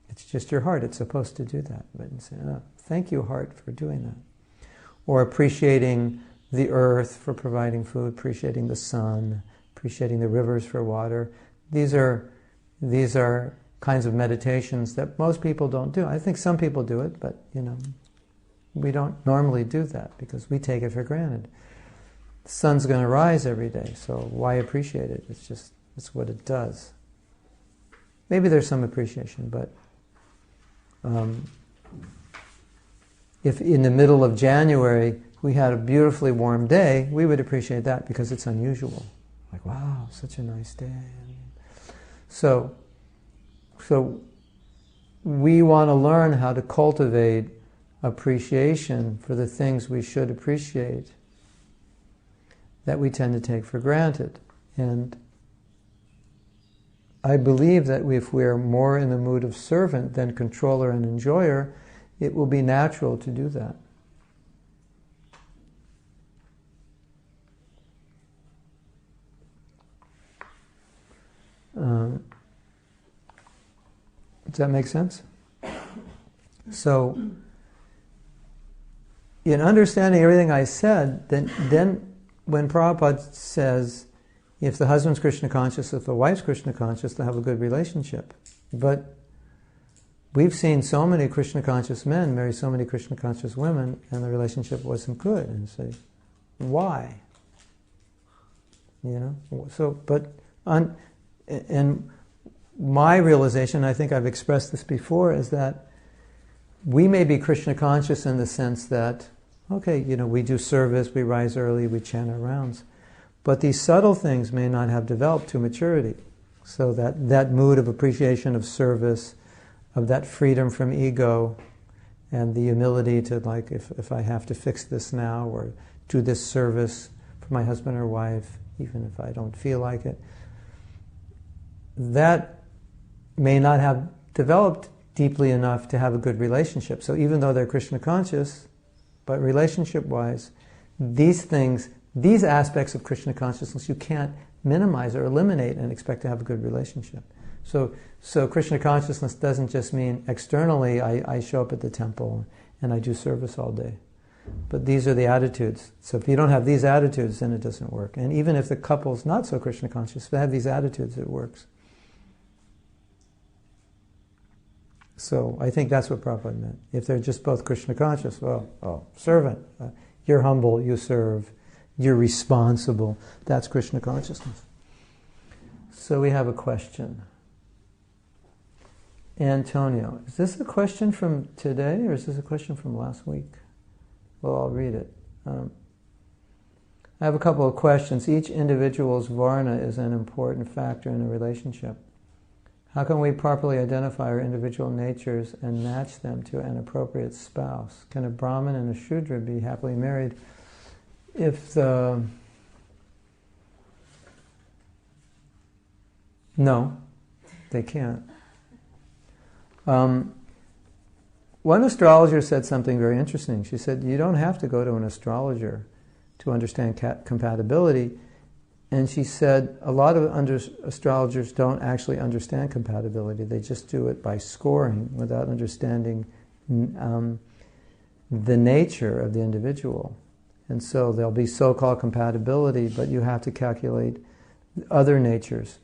S1: It's just your heart. It's supposed to do that. But you say, oh, thank you, heart, for doing that. Or appreciating the earth for providing food, appreciating the sun, appreciating the rivers for water. These are kinds of meditations that most people don't do. I think some people do it, but, we don't normally do that because we take it for granted. The sun's going to rise every day, so why appreciate it? It's what it does. Maybe there's some appreciation, but if in the middle of January we had a beautifully warm day, we would appreciate that because it's unusual. Like, wow, such a nice day. So we want to learn how to cultivate appreciation for the things we should appreciate that we tend to take for granted. And I believe that if we're more in the mood of servant than controller and enjoyer, it will be natural to do that. Does that make sense? So, in understanding everything I said, then when Prabhupada says, if the husband's Krishna conscious, if the wife's Krishna conscious, they'll have a good relationship. But we've seen so many Krishna conscious men marry so many Krishna conscious women, and the relationship wasn't good. And say, why? So, and my realization, I think I've expressed this before, is that we may be Krishna conscious in the sense that, okay, we do service, we rise early, we chant our rounds. But these subtle things may not have developed to maturity. So that mood of appreciation of service, of that freedom from ego, and the humility to, like, if I have to fix this now, or do this service for my husband or wife, even if I don't feel like it, that may not have developed deeply enough to have a good relationship. So even though they're Krishna conscious, but relationship-wise, these things, these aspects of Krishna consciousness you can't minimize or eliminate and expect to have a good relationship. So Krishna consciousness doesn't just mean externally I show up at the temple and I do service all day. But these are the attitudes. So if you don't have these attitudes, then it doesn't work. And even if the couple's not so Krishna conscious, if they have these attitudes, it works. So I think that's what Prabhupada meant. If they're just both Krishna conscious, servant. You're humble, you serve, you're responsible. That's Krishna consciousness. So we have a question. Antonio, is this a question from today or is this a question from last week? Well, I'll read it. I have a couple of questions. Each individual's varna is an important factor in a relationship. How can we properly identify our individual natures and match them to an appropriate spouse? Can a Brahmin and a Shudra be happily married if the... No, they can't. One astrologer said something very interesting. She said, you don't have to go to an astrologer to understand compatibility. And she said, a lot of astrologers don't actually understand compatibility. They just do it by scoring without understanding the nature of the individual. And so there'll be so-called compatibility, but you have to calculate other natures.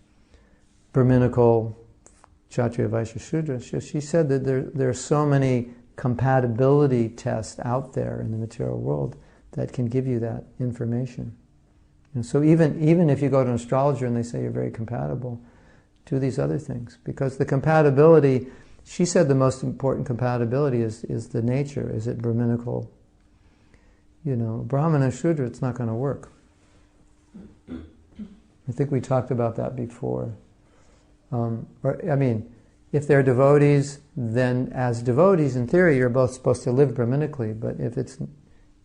S1: Brahminical, Kshatriya, Vaishya, Shudra. She said that there are so many compatibility tests out there in the material world that can give you that information. And so even if you go to an astrologer and they say you're very compatible, do these other things. Because the compatibility, she said the most important compatibility is the nature. Is it Brahminical? Brahman and Shudra, it's not going to work. I think we talked about that before. If they're devotees, then as devotees, in theory, you're both supposed to live Brahminically. But if it's,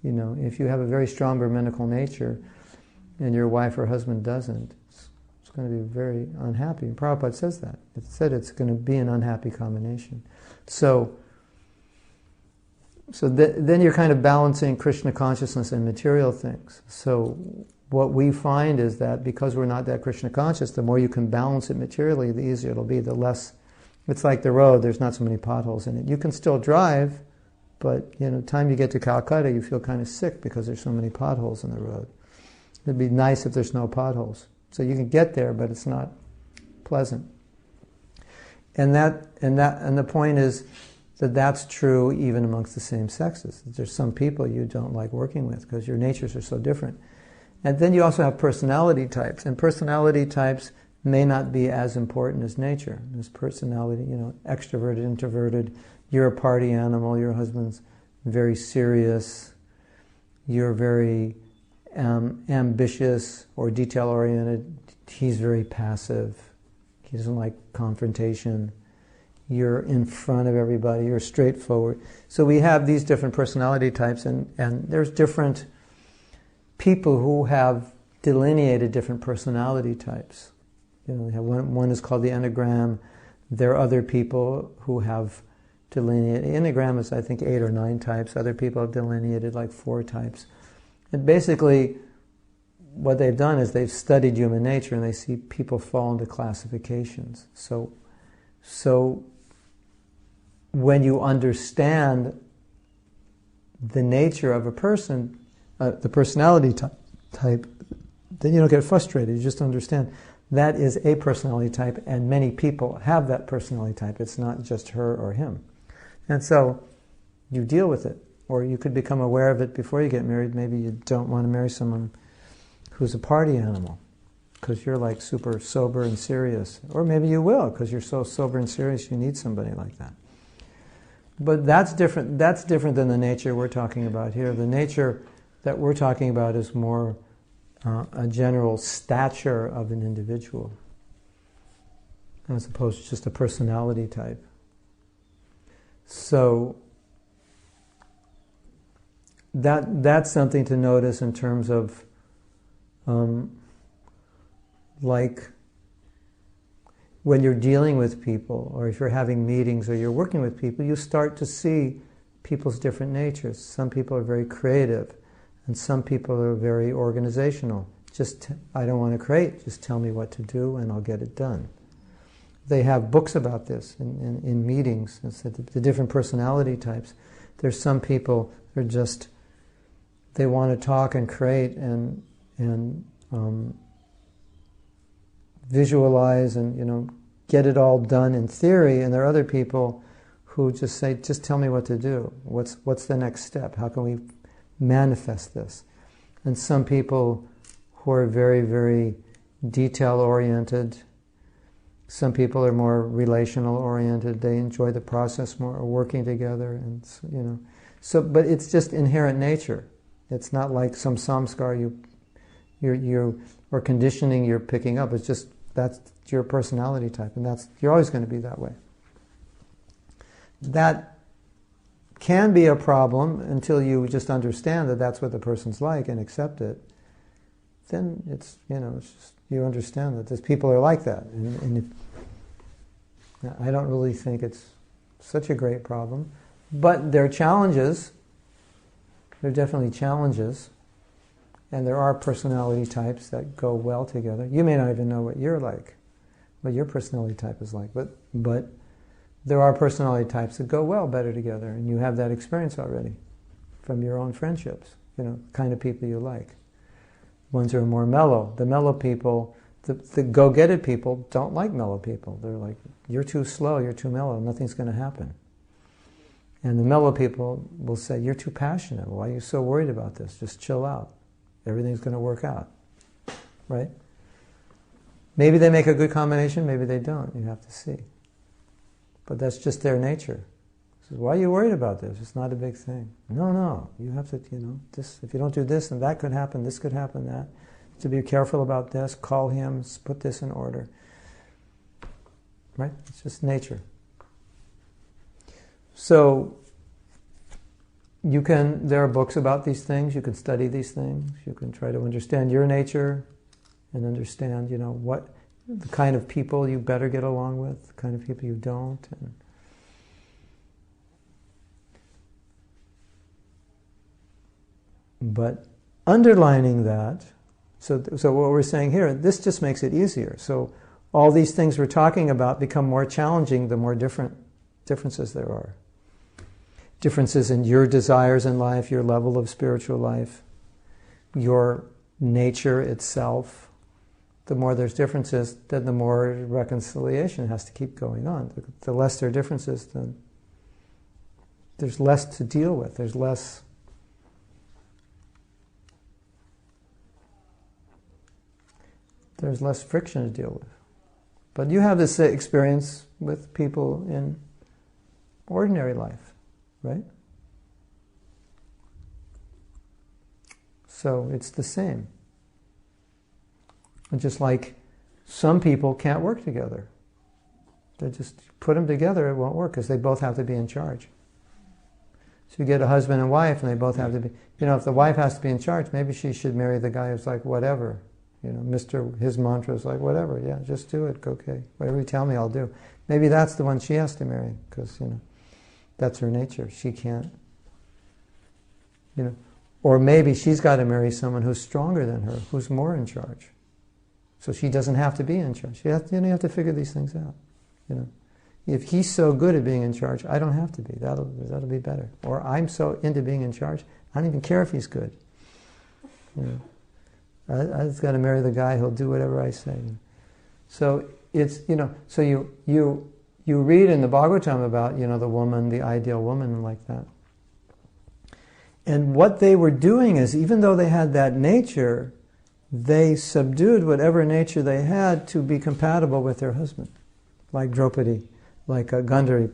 S1: if you have a very strong Brahminical nature, and your wife or husband doesn't, it's going to be very unhappy. And Prabhupada says that. It said it's going to be an unhappy combination. So then you're kind of balancing Krishna consciousness and material things. So what we find is that because we're not that Krishna conscious, the more you can balance it materially, the easier it'll be, the less... It's like the road, there's not so many potholes in it. You can still drive, but time you get to Calcutta, you feel kind of sick because there's so many potholes in the road. It'd be nice if there's no potholes. So you can get there, but it's not pleasant. And the point is that that's true even amongst the same sexes. There's some people you don't like working with because your natures are so different. And then you also have personality types, and personality types may not be as important as nature. There's personality, extroverted, introverted. You're a party animal. Your husband's very serious. You're very ambitious or detail-oriented. He's very passive. He doesn't like confrontation. You're in front of everybody. You're straightforward. So we have these different personality types, and there's different people who have delineated different personality types. We have one is called the Enneagram. There are other people who have delineated. The Enneagram is, I think, 8 or 9 types. Other people have delineated like 4 types. And basically, what they've done is they've studied human nature and they see people fall into classifications. So when you understand the nature of a person, the personality type, then you don't get frustrated. You just understand that is a personality type, and many people have that personality type. It's not just her or him. And so you deal with it. Or you could become aware of it before you get married. Maybe you don't want to marry someone who's a party animal because you're like super sober and serious. Or maybe you will because you're so sober and serious you need somebody like that. But that's different. That's different than the nature we're talking about here. The nature that we're talking about is more a general stature of an individual as opposed to just a personality type. So that's something to notice in terms of like when you're dealing with people, or if you're having meetings or you're working with people, you start to see people's different natures. Some people are very creative and some people are very organizational. I don't want to create, just tell me what to do and I'll get it done. They have books about this in meetings. It's the different personality types. There's some people who are just, they want to talk and create and visualize and get it all done in theory, and there are other people who just say, just tell me what to do. What's the next step? How can we manifest this? And some people who are very, very detail-oriented. Some people are more relational-oriented. They enjoy the process more, working together, and So, but it's just inherent nature. It's not like some samskar you or conditioning you're picking up. It's just that's your personality type, and you're always going to be that way. That can be a problem until you just understand that that's what the person's like and accept it. Then it's just you understand that there's people are like that, and I don't really think it's such a great problem, but there are challenges. There are definitely challenges, and there are personality types that go well together. You may not even know what you're like, what your personality type is like, but there are personality types that go well better together, and you have that experience already from your own friendships, kind of people you like. Ones are more mellow. The mellow people, the go-get-it people don't like mellow people. They're like, you're too slow, you're too mellow, nothing's going to happen. And the mellow people will say, you're too passionate. Why are you so worried about this? Just chill out. Everything's going to work out. Right? Maybe they make a good combination, maybe they don't. You have to see. But that's just their nature. Says, why are you worried about this? It's not a big thing. No, you have to, this. If you don't do this, then that could happen, this could happen, that. To be careful about this, call him, put this in order. Right? It's just nature. So, there are books about these things, you can study these things, you can try to understand your nature and understand, what the kind of people you better get along with, the kind of people you don't. But underlining that, so what we're saying here, this just makes it easier. So all these things we're talking about become more challenging the more differences there are. Differences in your desires in life, your level of spiritual life, your nature itself. The more there's differences, then the more reconciliation has to keep going on. The less there are differences, then there's less to deal with. There's less friction to deal with. But you have this experience with people in ordinary life, right? So it's the same. And just like some people can't work together. They just put them together, it won't work because they both have to be in charge. So you get a husband and wife and they both have to be, if the wife has to be in charge, maybe she should marry the guy who's like, whatever. His mantra is like, whatever, yeah, just do it, okay. Whatever you tell me, I'll do. Maybe that's the one she has to marry because, that's her nature. She can't, Or maybe she's got to marry someone who's stronger than her, who's more in charge. So she doesn't have to be in charge. You have to figure these things out. If he's so good at being in charge, I don't have to be. That'll be better. Or I'm so into being in charge, I don't even care if he's good. I just got to marry the guy who'll do whatever I say. So it's so you read in the Bhagavatam about the woman, the ideal woman like that. And what they were doing is, even though they had that nature, they subdued whatever nature they had to be compatible with their husband, like Draupadi, like Gandhari.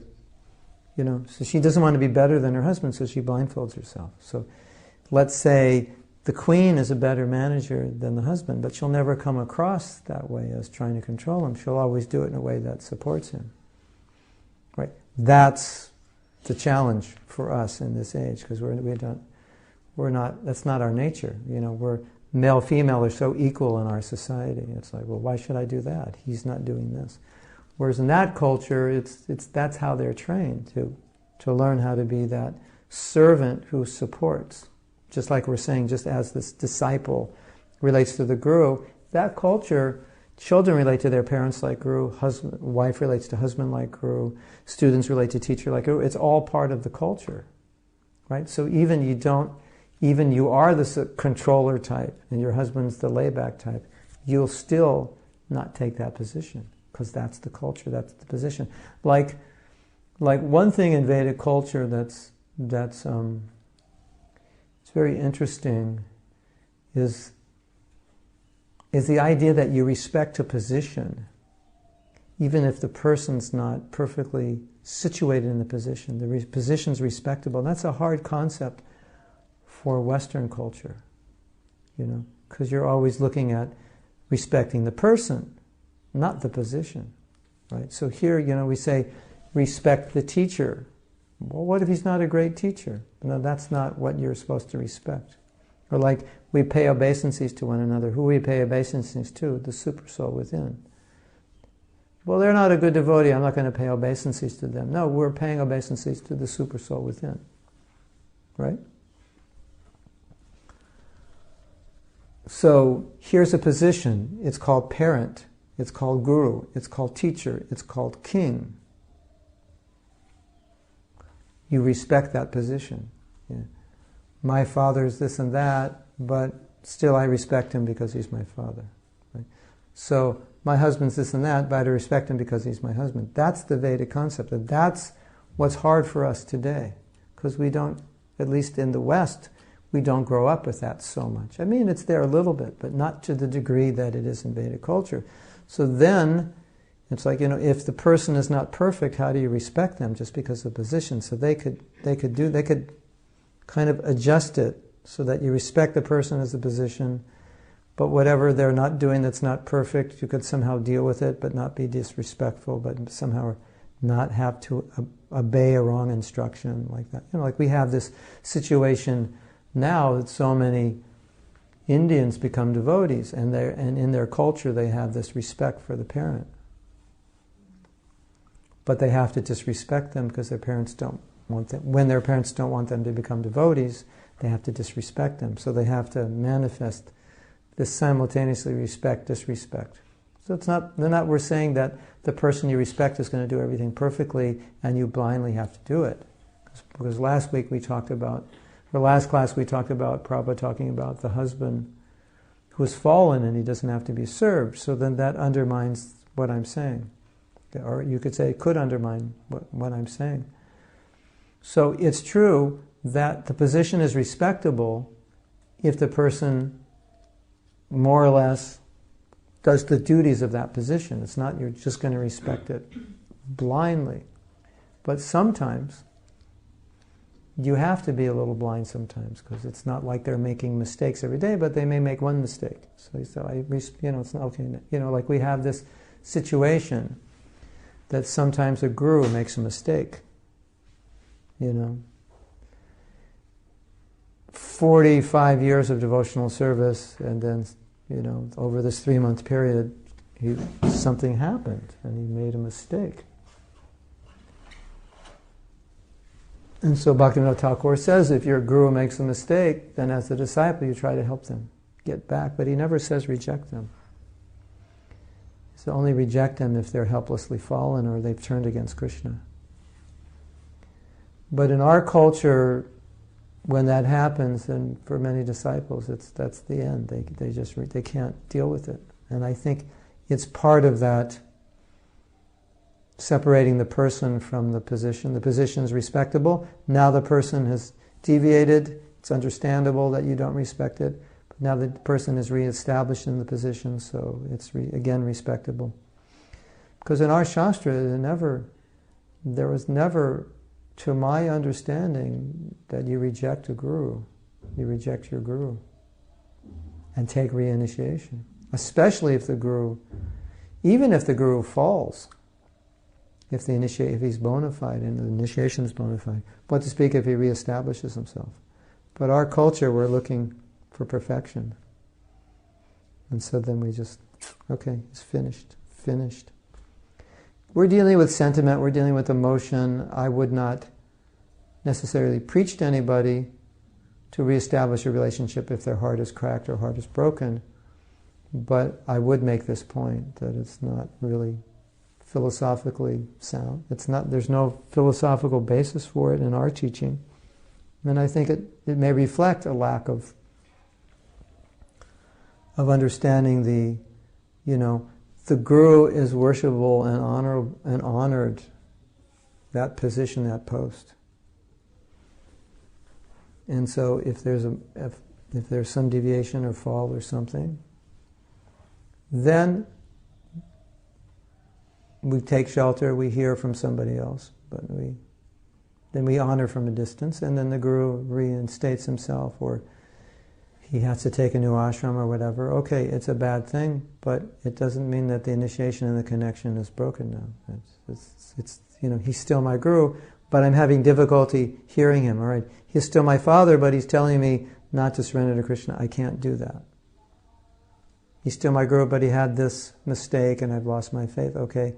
S1: So she doesn't want to be better than her husband, so she blindfolds herself. So let's say the queen is a better manager than the husband, but she'll never come across that way as trying to control him. She'll always do it in a way that supports him. Right? That's the challenge for us in this age, because we're not. That's not our nature. We're male, female are so equal in our society. It's like, well, why should I do that? He's not doing this. Whereas in that culture, that's how they're trained to learn how to be that servant who supports. Just like we're saying, just as this disciple relates to the guru, that culture, children relate to their parents like guru, wife relates to husband like guru, students relate to teacher like guru. It's all part of the culture, right? So even you are the controller type and your husband's the layback type, you'll still not take that position because that's the culture, that's the position. Like Like one thing in Vedic culture that's it's very interesting is the idea that you respect a position, even if the person's not perfectly situated in the position. The position's respectable. And that's a hard concept for Western culture, because you're always looking at respecting the person, not the position, right? So here, we say, respect the teacher. Well, what if he's not a great teacher? No, that's not what you're supposed to respect. Or like, we pay obeisances to one another. Who we pay obeisances to? The super soul within. Well, they're not a good devotee, I'm not going to pay obeisances to them. No, we're paying obeisances to the super soul within. Right? So, here's a position. It's called parent. It's called guru. It's called teacher. It's called king. You respect that position. Yeah. My father's this and that, but still I respect him because he's my father. Right? So, my husband's this and that, but I respect him because he's my husband. That's the Vedic concept. And that's what's hard for us today. Because we don't, at least in the West, we don't grow up with that so much. I mean, it's there a little bit, but not to the degree that it is in Vedic culture. So then, it's like, if the person is not perfect, how do you respect them just because of position? So they could kind of adjust it so that you respect the person as a position, but whatever they're not doing that's not perfect, you could somehow deal with it, but not be disrespectful, but somehow not have to obey a wrong instruction like that. Like we have this situation now that so many Indians become devotees, and in their culture they have this respect for the parent. But they have to disrespect them because their parents don't want them. When their parents don't want them to become devotees, they have to disrespect them. So they have to manifest this simultaneously respect, disrespect. So we're saying that the person you respect is going to do everything perfectly and you blindly have to do it. Because last class we talked about Prabhupada talking about the husband who has fallen and he doesn't have to be served. So then that undermines what I'm saying. Or you could say it could undermine what I'm saying. So it's true that the position is respectable if the person more or less does the duties of that position. It's not you're just going to respect it blindly. But sometimes you have to be a little blind sometimes because it's not like they're making mistakes every day, but they may make one mistake. So it's not okay. Like we have this situation that sometimes a guru makes a mistake. 45 years of devotional service, and then, over this 3-month period, something happened, and he made a mistake. And so Bhaktivinoda Thakur says, if your guru makes a mistake, then as a disciple you try to help them get back. But he never says reject them. He says only reject them if they're helplessly fallen or they've turned against Krishna. But in our culture, when that happens, then for many disciples, that's the end. They can't deal with it. And I think it's part of that separating the person from the position. The position is respectable. Now the person has deviated. It's understandable that you don't respect it. But now the person is reestablished in the position, so it's again respectable. Because in our Shastra, there was never, to my understanding, that you reject a guru. You reject your guru and take reinitiation. Especially if the guru, even if the guru falls, if he's bona fide and the initiation is bona fide. What to speak if he reestablishes himself? But our culture, we're looking for perfection. And so then we just, okay, it's finished. We're dealing with sentiment, we're dealing with emotion. I would not necessarily preach to anybody to reestablish a relationship if their heart is cracked or heart is broken. But I would make this point that it's not really philosophically sound. There's no philosophical basis for it in our teaching. And I think it may reflect a lack of understanding the guru is worshipable and honored that position, that post. And so if there's some deviation or fall or something, then we take shelter, we hear from somebody else, but then we honor from a distance, and then the guru reinstates himself, or he has to take a new ashram or whatever. Okay, it's a bad thing, but it doesn't mean that the initiation and the connection is broken now. It's he's still my guru, but I'm having difficulty hearing him. All right, he's still my father, but he's telling me not to surrender to Krishna. I can't do that. He's still my guru, but he had this mistake and I've lost my faith. Okay,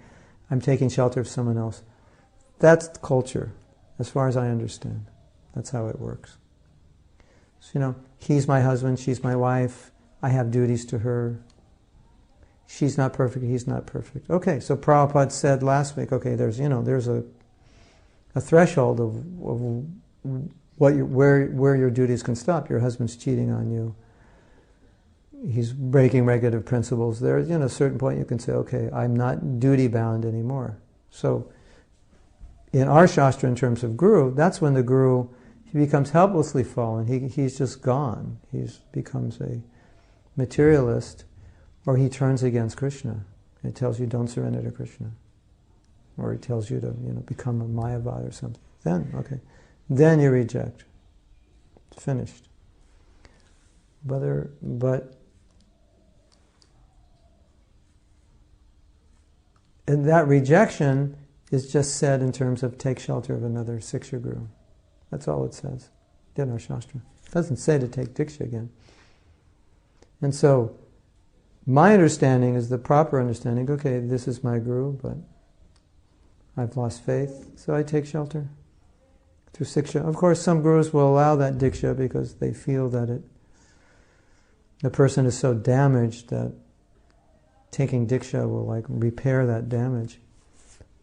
S1: I'm taking shelter of someone else. That's culture, as far as I understand. That's how it works. So, he's my husband, she's my wife, I have duties to her. She's not perfect, he's not perfect. Okay, so Prabhupada said last week, okay, there's a threshold of where your duties can stop. Your husband's cheating on you. He's breaking regulative principles. There's, a certain point you can say, okay, I'm not duty bound anymore. So, in our Shastra, in terms of guru, that's when the guru, he becomes helplessly fallen. He's just gone. He becomes a materialist, or he turns against Krishna. It tells you don't surrender to Krishna. Or he tells you to, become a Mayavad or something. Then you reject. It's finished. And that rejection is just said in terms of take shelter of another Siksha Guru. That's all it says in our Shastra. It doesn't say to take Diksha again. And so, my understanding is the proper understanding, okay, this is my Guru, but I've lost faith, so I take shelter through Siksha. Of course, some Gurus will allow that Diksha because they feel that the person is so damaged that taking Diksha will repair that damage.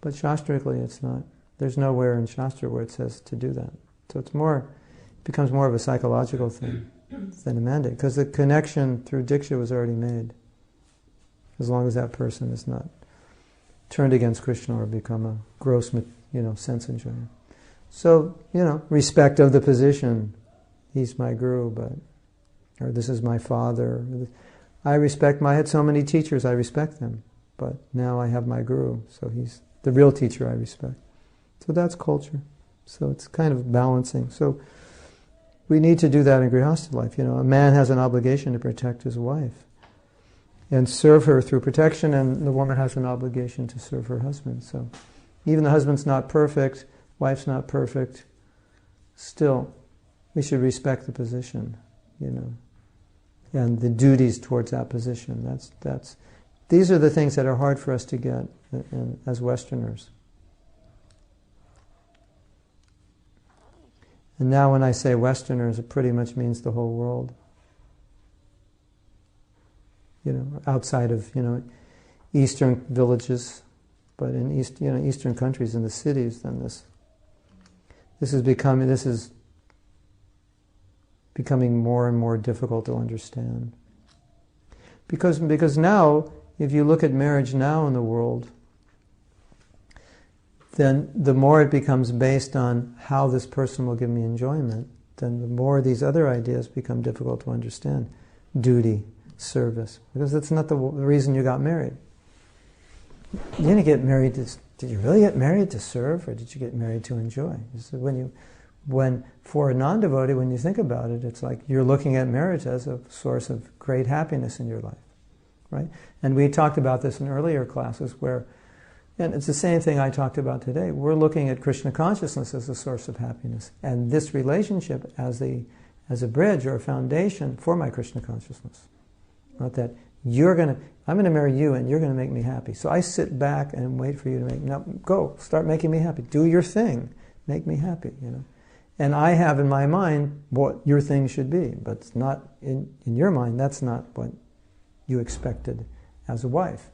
S1: But Shastrically it's not. There's nowhere in Shastra where it says to do that. So it becomes more of a psychological thing than a mandate, because the connection through Diksha was already made, as long as that person is not turned against Krishna or become a gross, sense enjoyer. So, respect of the position. He's my guru, or this is my father. I had so many teachers, I respect them. But now I have my guru, so he's the real teacher I respect. So that's culture. So it's kind of balancing. So we need to do that in Grihastha life. A man has an obligation to protect his wife and serve her through protection, and the woman has an obligation to serve her husband. So even the husband's not perfect, wife's not perfect, still we should respect the position, and the duties towards that position. These are the things that are hard for us to get as Westerners. And now when I say Westerners, it pretty much means the whole world. Outside of, Eastern villages, but in Eastern countries, in the cities, then this is becoming more and more difficult to understand. Because now, if you look at marriage now in the world, then the more it becomes based on how this person will give me enjoyment, then the more these other ideas become difficult to understand. Duty, service. Because that's not the reason you got married. You didn't get married did you really get married to serve, or did you get married to enjoy? For a non-devotee, when you think about it, it's like you're looking at marriage as a source of great happiness in your life. Right? And we talked about this in earlier classes and it's the same thing I talked about today. We're looking at Krishna consciousness as a source of happiness, and this relationship as a bridge or a foundation for my Krishna consciousness. Not that I'm going to marry you and you're going to make me happy. So I sit back and wait for you to go, start making me happy. Do your thing. Make me happy, And I have in my mind what your thing should be, but it's not in your mind, that's not what you expected as a wife.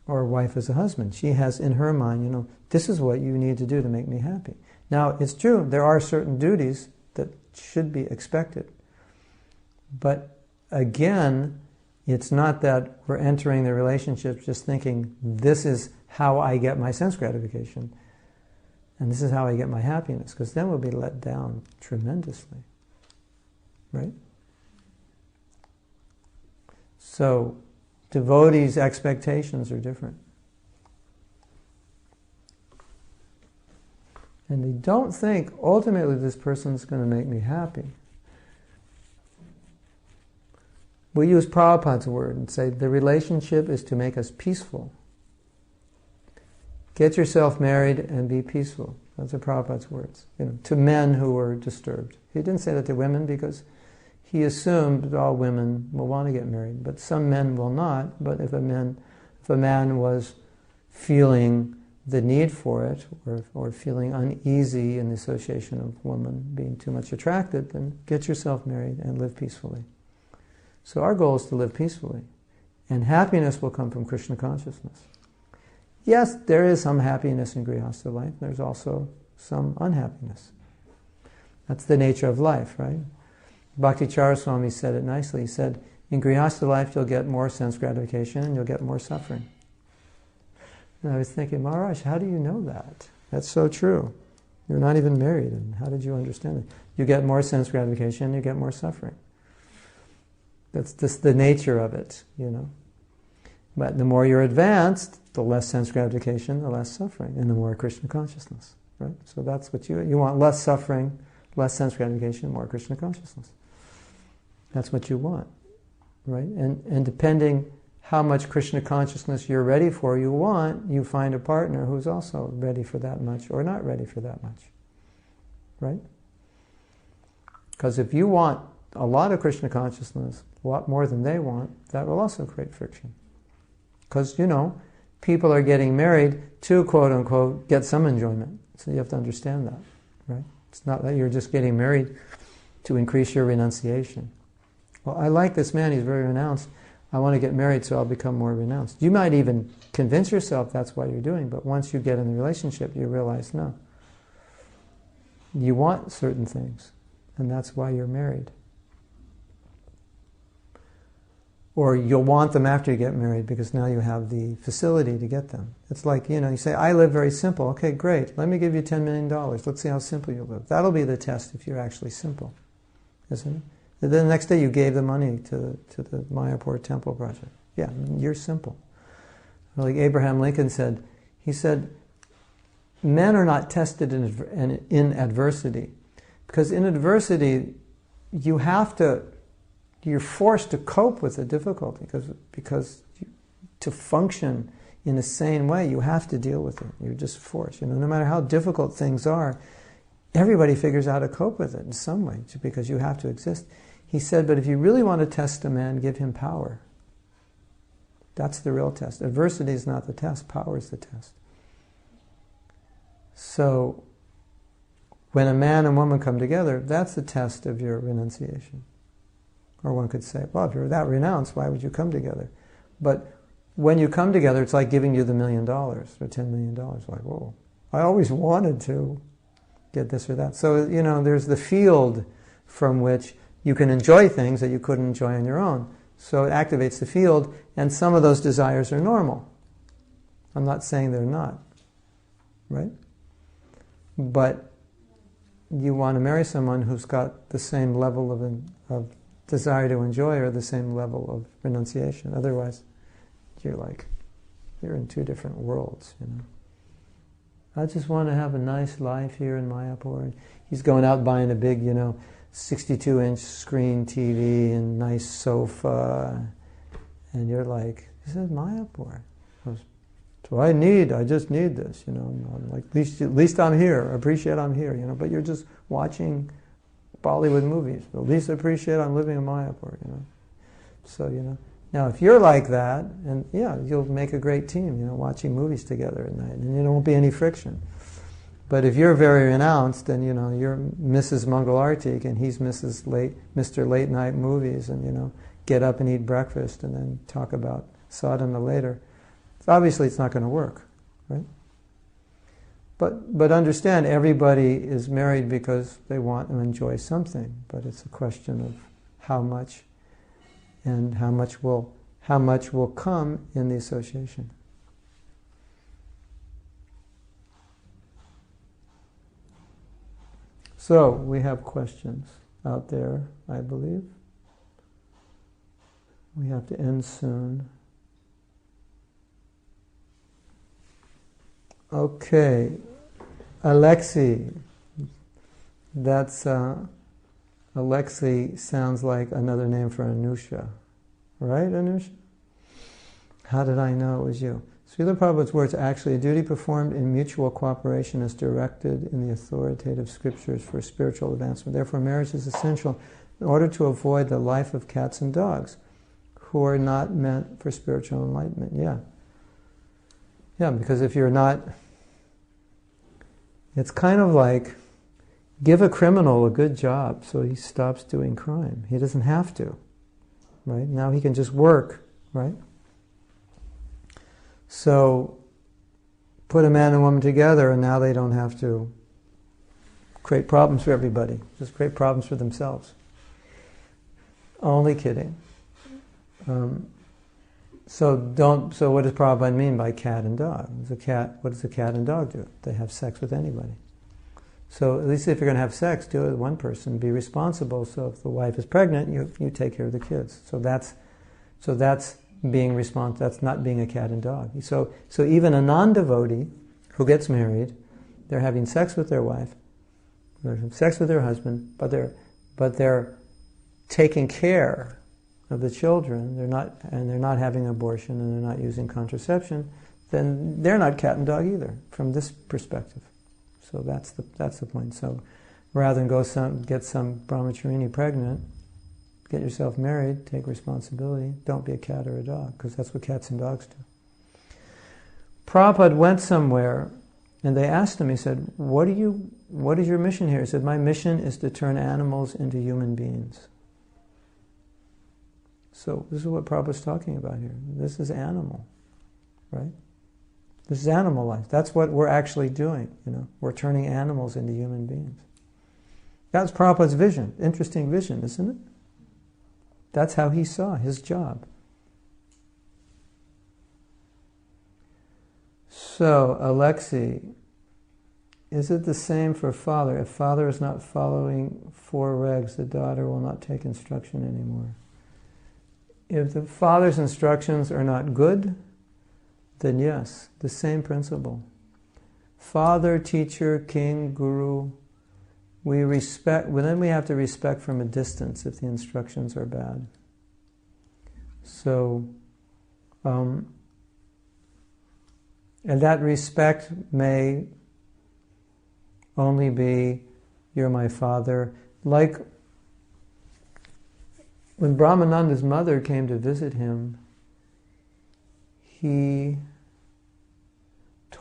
S1: Or a wife as a husband. She has in her mind, this is what you need to do to make me happy. Now, it's true, there are certain duties that should be expected. But again, it's not that we're entering the relationship just thinking, this is how I get my sense gratification. And this is how I get my happiness, because then we'll be let down tremendously. Right? So, devotees' expectations are different. And they don't think, ultimately, this person's going to make me happy. We use Prabhupada's word and say the relationship is to make us peaceful. Get yourself married and be peaceful. Those are Prabhupada's words. To men who were disturbed. He didn't say that to women because he assumed that all women will want to get married, but some men will not. But if a man was feeling the need for it, or feeling uneasy in the association of women being too much attracted, then get yourself married and live peacefully. So our goal is to live peacefully. And happiness will come from Krishna consciousness. Yes, there is some happiness in Grihastha life. There's also some unhappiness. That's the nature of life, right? Bhakti Charaswami said it nicely. He said, in Grihastha life you'll get more sense gratification and you'll get more suffering. And I was thinking, Maharaj, how do you know that? That's so true. You're not even married, and how did you understand it? You get more sense gratification, you get more suffering. That's just the nature of it, But the more you're advanced, the less sense gratification, the less suffering, and the more Krishna consciousness, right? So that's what you want: less suffering, less sense gratification, more Krishna consciousness. That's what you want, right? And depending how much Krishna consciousness you're ready for, you find a partner who's also ready for that much or not ready for that much, right? Because if you want a lot of Krishna consciousness, a lot more than they want, that will also create friction. Because, people are getting married to, quote unquote, get some enjoyment. So you have to understand that, right? It's not that you're just getting married to increase your renunciation. Well, I like this man, he's very renounced. I want to get married so I'll become more renounced. You might even convince yourself that's what you're doing, but once you get in the relationship, you realize, no. You want certain things, and that's why you're married. Or you'll want them after you get married because now you have the facility to get them. It's like, you say, I live very simple. Okay, great. Let me give you $10 million. Let's see how simple you live. That'll be the test if you're actually simple, isn't it? And then the next day you gave the money to the Mayapur temple project. Yeah, you're simple. Like Abraham Lincoln said, he said, men are not tested in adversity. Because in adversity, you're forced to cope with the difficulty because to function in a sane way, you have to deal with it. You're just forced. No matter how difficult things are, everybody figures out how to cope with it in some way because you have to exist. He said, but if you really want to test a man, give him power. That's the real test. Adversity is not the test. Power is the test. So, when a man and woman come together, that's the test of your renunciation. Or one could say, well, if you're that renounced, why would you come together? But when you come together, it's like giving you the $1 million or $10 million. Like, whoa, I always wanted to get this or that. So, there's the field from which you can enjoy things that you couldn't enjoy on your own. So it activates the field, and some of those desires are normal. I'm not saying they're not, right? But you want to marry someone who's got the same level of desire to enjoy or the same level of renunciation. Otherwise, you're in two different worlds, I just want to have a nice life here in Mayapur. And he's going out buying a big, 62-inch screen TV and nice sofa. And you're like, this is Mayapur. So I just need this, I'm like, at least I'm here. Appreciate I'm here, But you're just watching Bollywood movies. At least appreciate I'm living in Mayapur, So, now if you're like that, and you'll make a great team, watching movies together at night, and there won't be any friction. But if you're very renounced, and you're Mrs. Mangalartik, and he's Mr. Late Night Movies, and get up and eat breakfast, and then talk about sadhana later, obviously it's not going to work, right? But understand, everybody is married because they want to enjoy something, but it's a question of how much, and how much will come in the association. So, we have questions out there, I believe. We have to end soon. Okay, Alexei. That's Alexei sounds like another name for Anusha. Right, Anusha? How did I know it was you? Srila Prabhupada's words, actually, a duty performed in mutual cooperation is directed in the authoritative scriptures for spiritual advancement. Therefore, marriage is essential in order to avoid the life of cats and dogs, who are not meant for spiritual enlightenment. Yeah. Yeah, because if you're not... It's kind of like, give a criminal a good job so he stops doing crime. He doesn't have to. Right? Now he can just work. Right? So, put a man and woman together and now they don't have to create problems for everybody. Just create problems for themselves. Only kidding. So what does Prabhupada mean by cat and dog? What does a cat and dog do? They have sex with anybody. So at least if you're going to have sex, do it with one person. Be responsible. So if the wife is pregnant, you take care of the kids. So that's being responsible. That's not being a cat and dog. So even a non-devotee who gets married, they're having sex with their wife, they're having sex with their husband, but they're taking care of the children. They're not having abortion and they're not using contraception. Then they're not cat and dog either from this perspective. So that's the point. So rather than get some brahmacharini pregnant, get yourself married, take responsibility, don't be a cat or a dog, because that's what cats and dogs do. Prabhupada went somewhere, and they asked him, he said, what is your mission here? He said, my mission is to turn animals into human beings. So this is what Prabhupada's talking about here. This is animal, right? This is animal life. That's what we're actually doing, We're turning animals into human beings. That's Prabhupada's vision. Interesting vision, isn't it? That's how he saw his job. So, Alexei, is it the same for father? If father is not following 4 regs, the daughter will not take instruction anymore. If the father's instructions are not good, then yes, the same principle. Father, teacher, king, guru, we respect, well, then we have to respect from a distance if the instructions are bad. So, and that respect may only be, you're my father. Like when Brahmananda's mother came to visit him,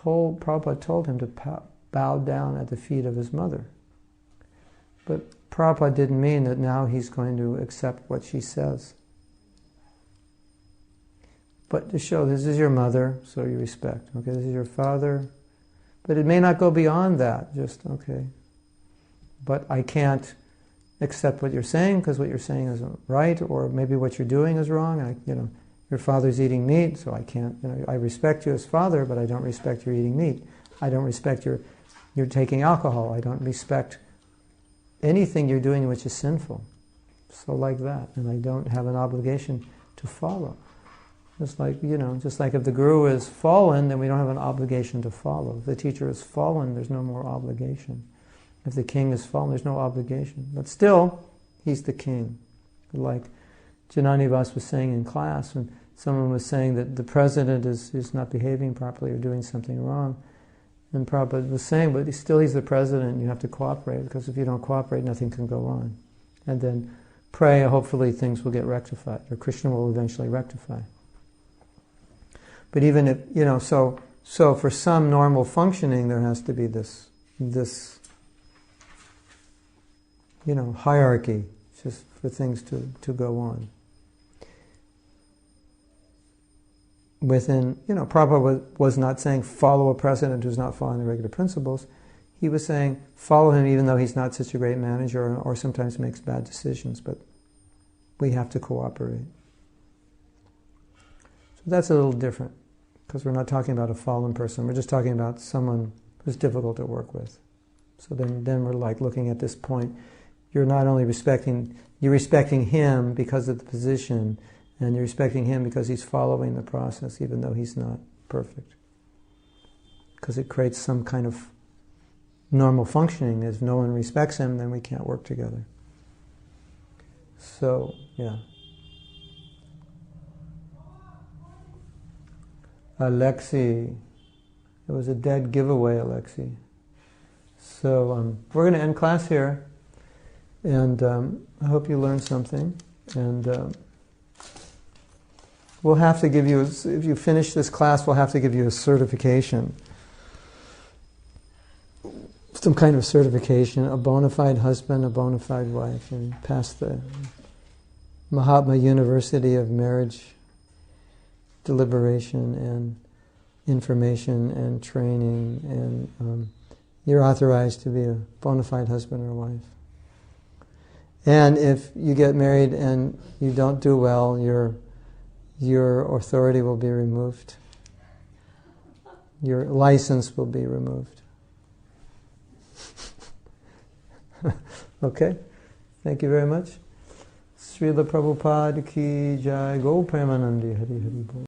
S1: Prabhupada told him to bow down at the feet of his mother. But Prabhupada didn't mean that now he's going to accept what she says. But to show this is your mother, so you respect. Okay, this is your father. But it may not go beyond that, just, okay. But I can't accept what you're saying because what you're saying isn't right, or maybe what you're doing is wrong. Your father's eating meat, so I can't, I respect you as father, but I don't respect your eating meat. I don't respect you're taking alcohol. I don't respect anything you're doing which is sinful. So like that. And I don't have an obligation to follow. Just like if the guru is fallen, then we don't have an obligation to follow. If the teacher is fallen, there's no more obligation. If the king is fallen, there's no obligation. But still, he's the king. Like Jananivas was saying in class, when someone was saying that the president is not behaving properly or doing something wrong, and Prabhupada was saying, but he's the president, and you have to cooperate, because if you don't cooperate, nothing can go on. And then pray, hopefully things will get rectified, or Krishna will eventually rectify. But even if, so for some normal functioning, there has to be this hierarchy, just for things to go on. Within, Prabhupada was not saying follow a president who's not following the regular principles. He was saying follow him even though he's not such a great manager or sometimes makes bad decisions, but we have to cooperate. So that's a little different, because we're not talking about a fallen person. We're just talking about someone who's difficult to work with. So then we're like looking at this point. You're not only respecting him because of the position, and you're respecting him because he's following the process, even though he's not perfect. Because it creates some kind of normal functioning. If no one respects him, then we can't work together. So, yeah. Alexi. It was a dead giveaway, Alexi. So we're going to end class here. And I hope you learned something. And we'll have to give you, if you finish this class, we'll have to give you a certification. Some kind of certification, a bona fide husband, a bona fide wife, and pass the Mahatma University of Marriage Deliberation and Information and Training, and you're authorized to be a bona fide husband or wife. And if you get married and you don't do well, your authority will be removed. Your license will be removed. Okay? Thank you very much. Srila Prabhupada ki jai. Go Premanandi Hari Hari Bol.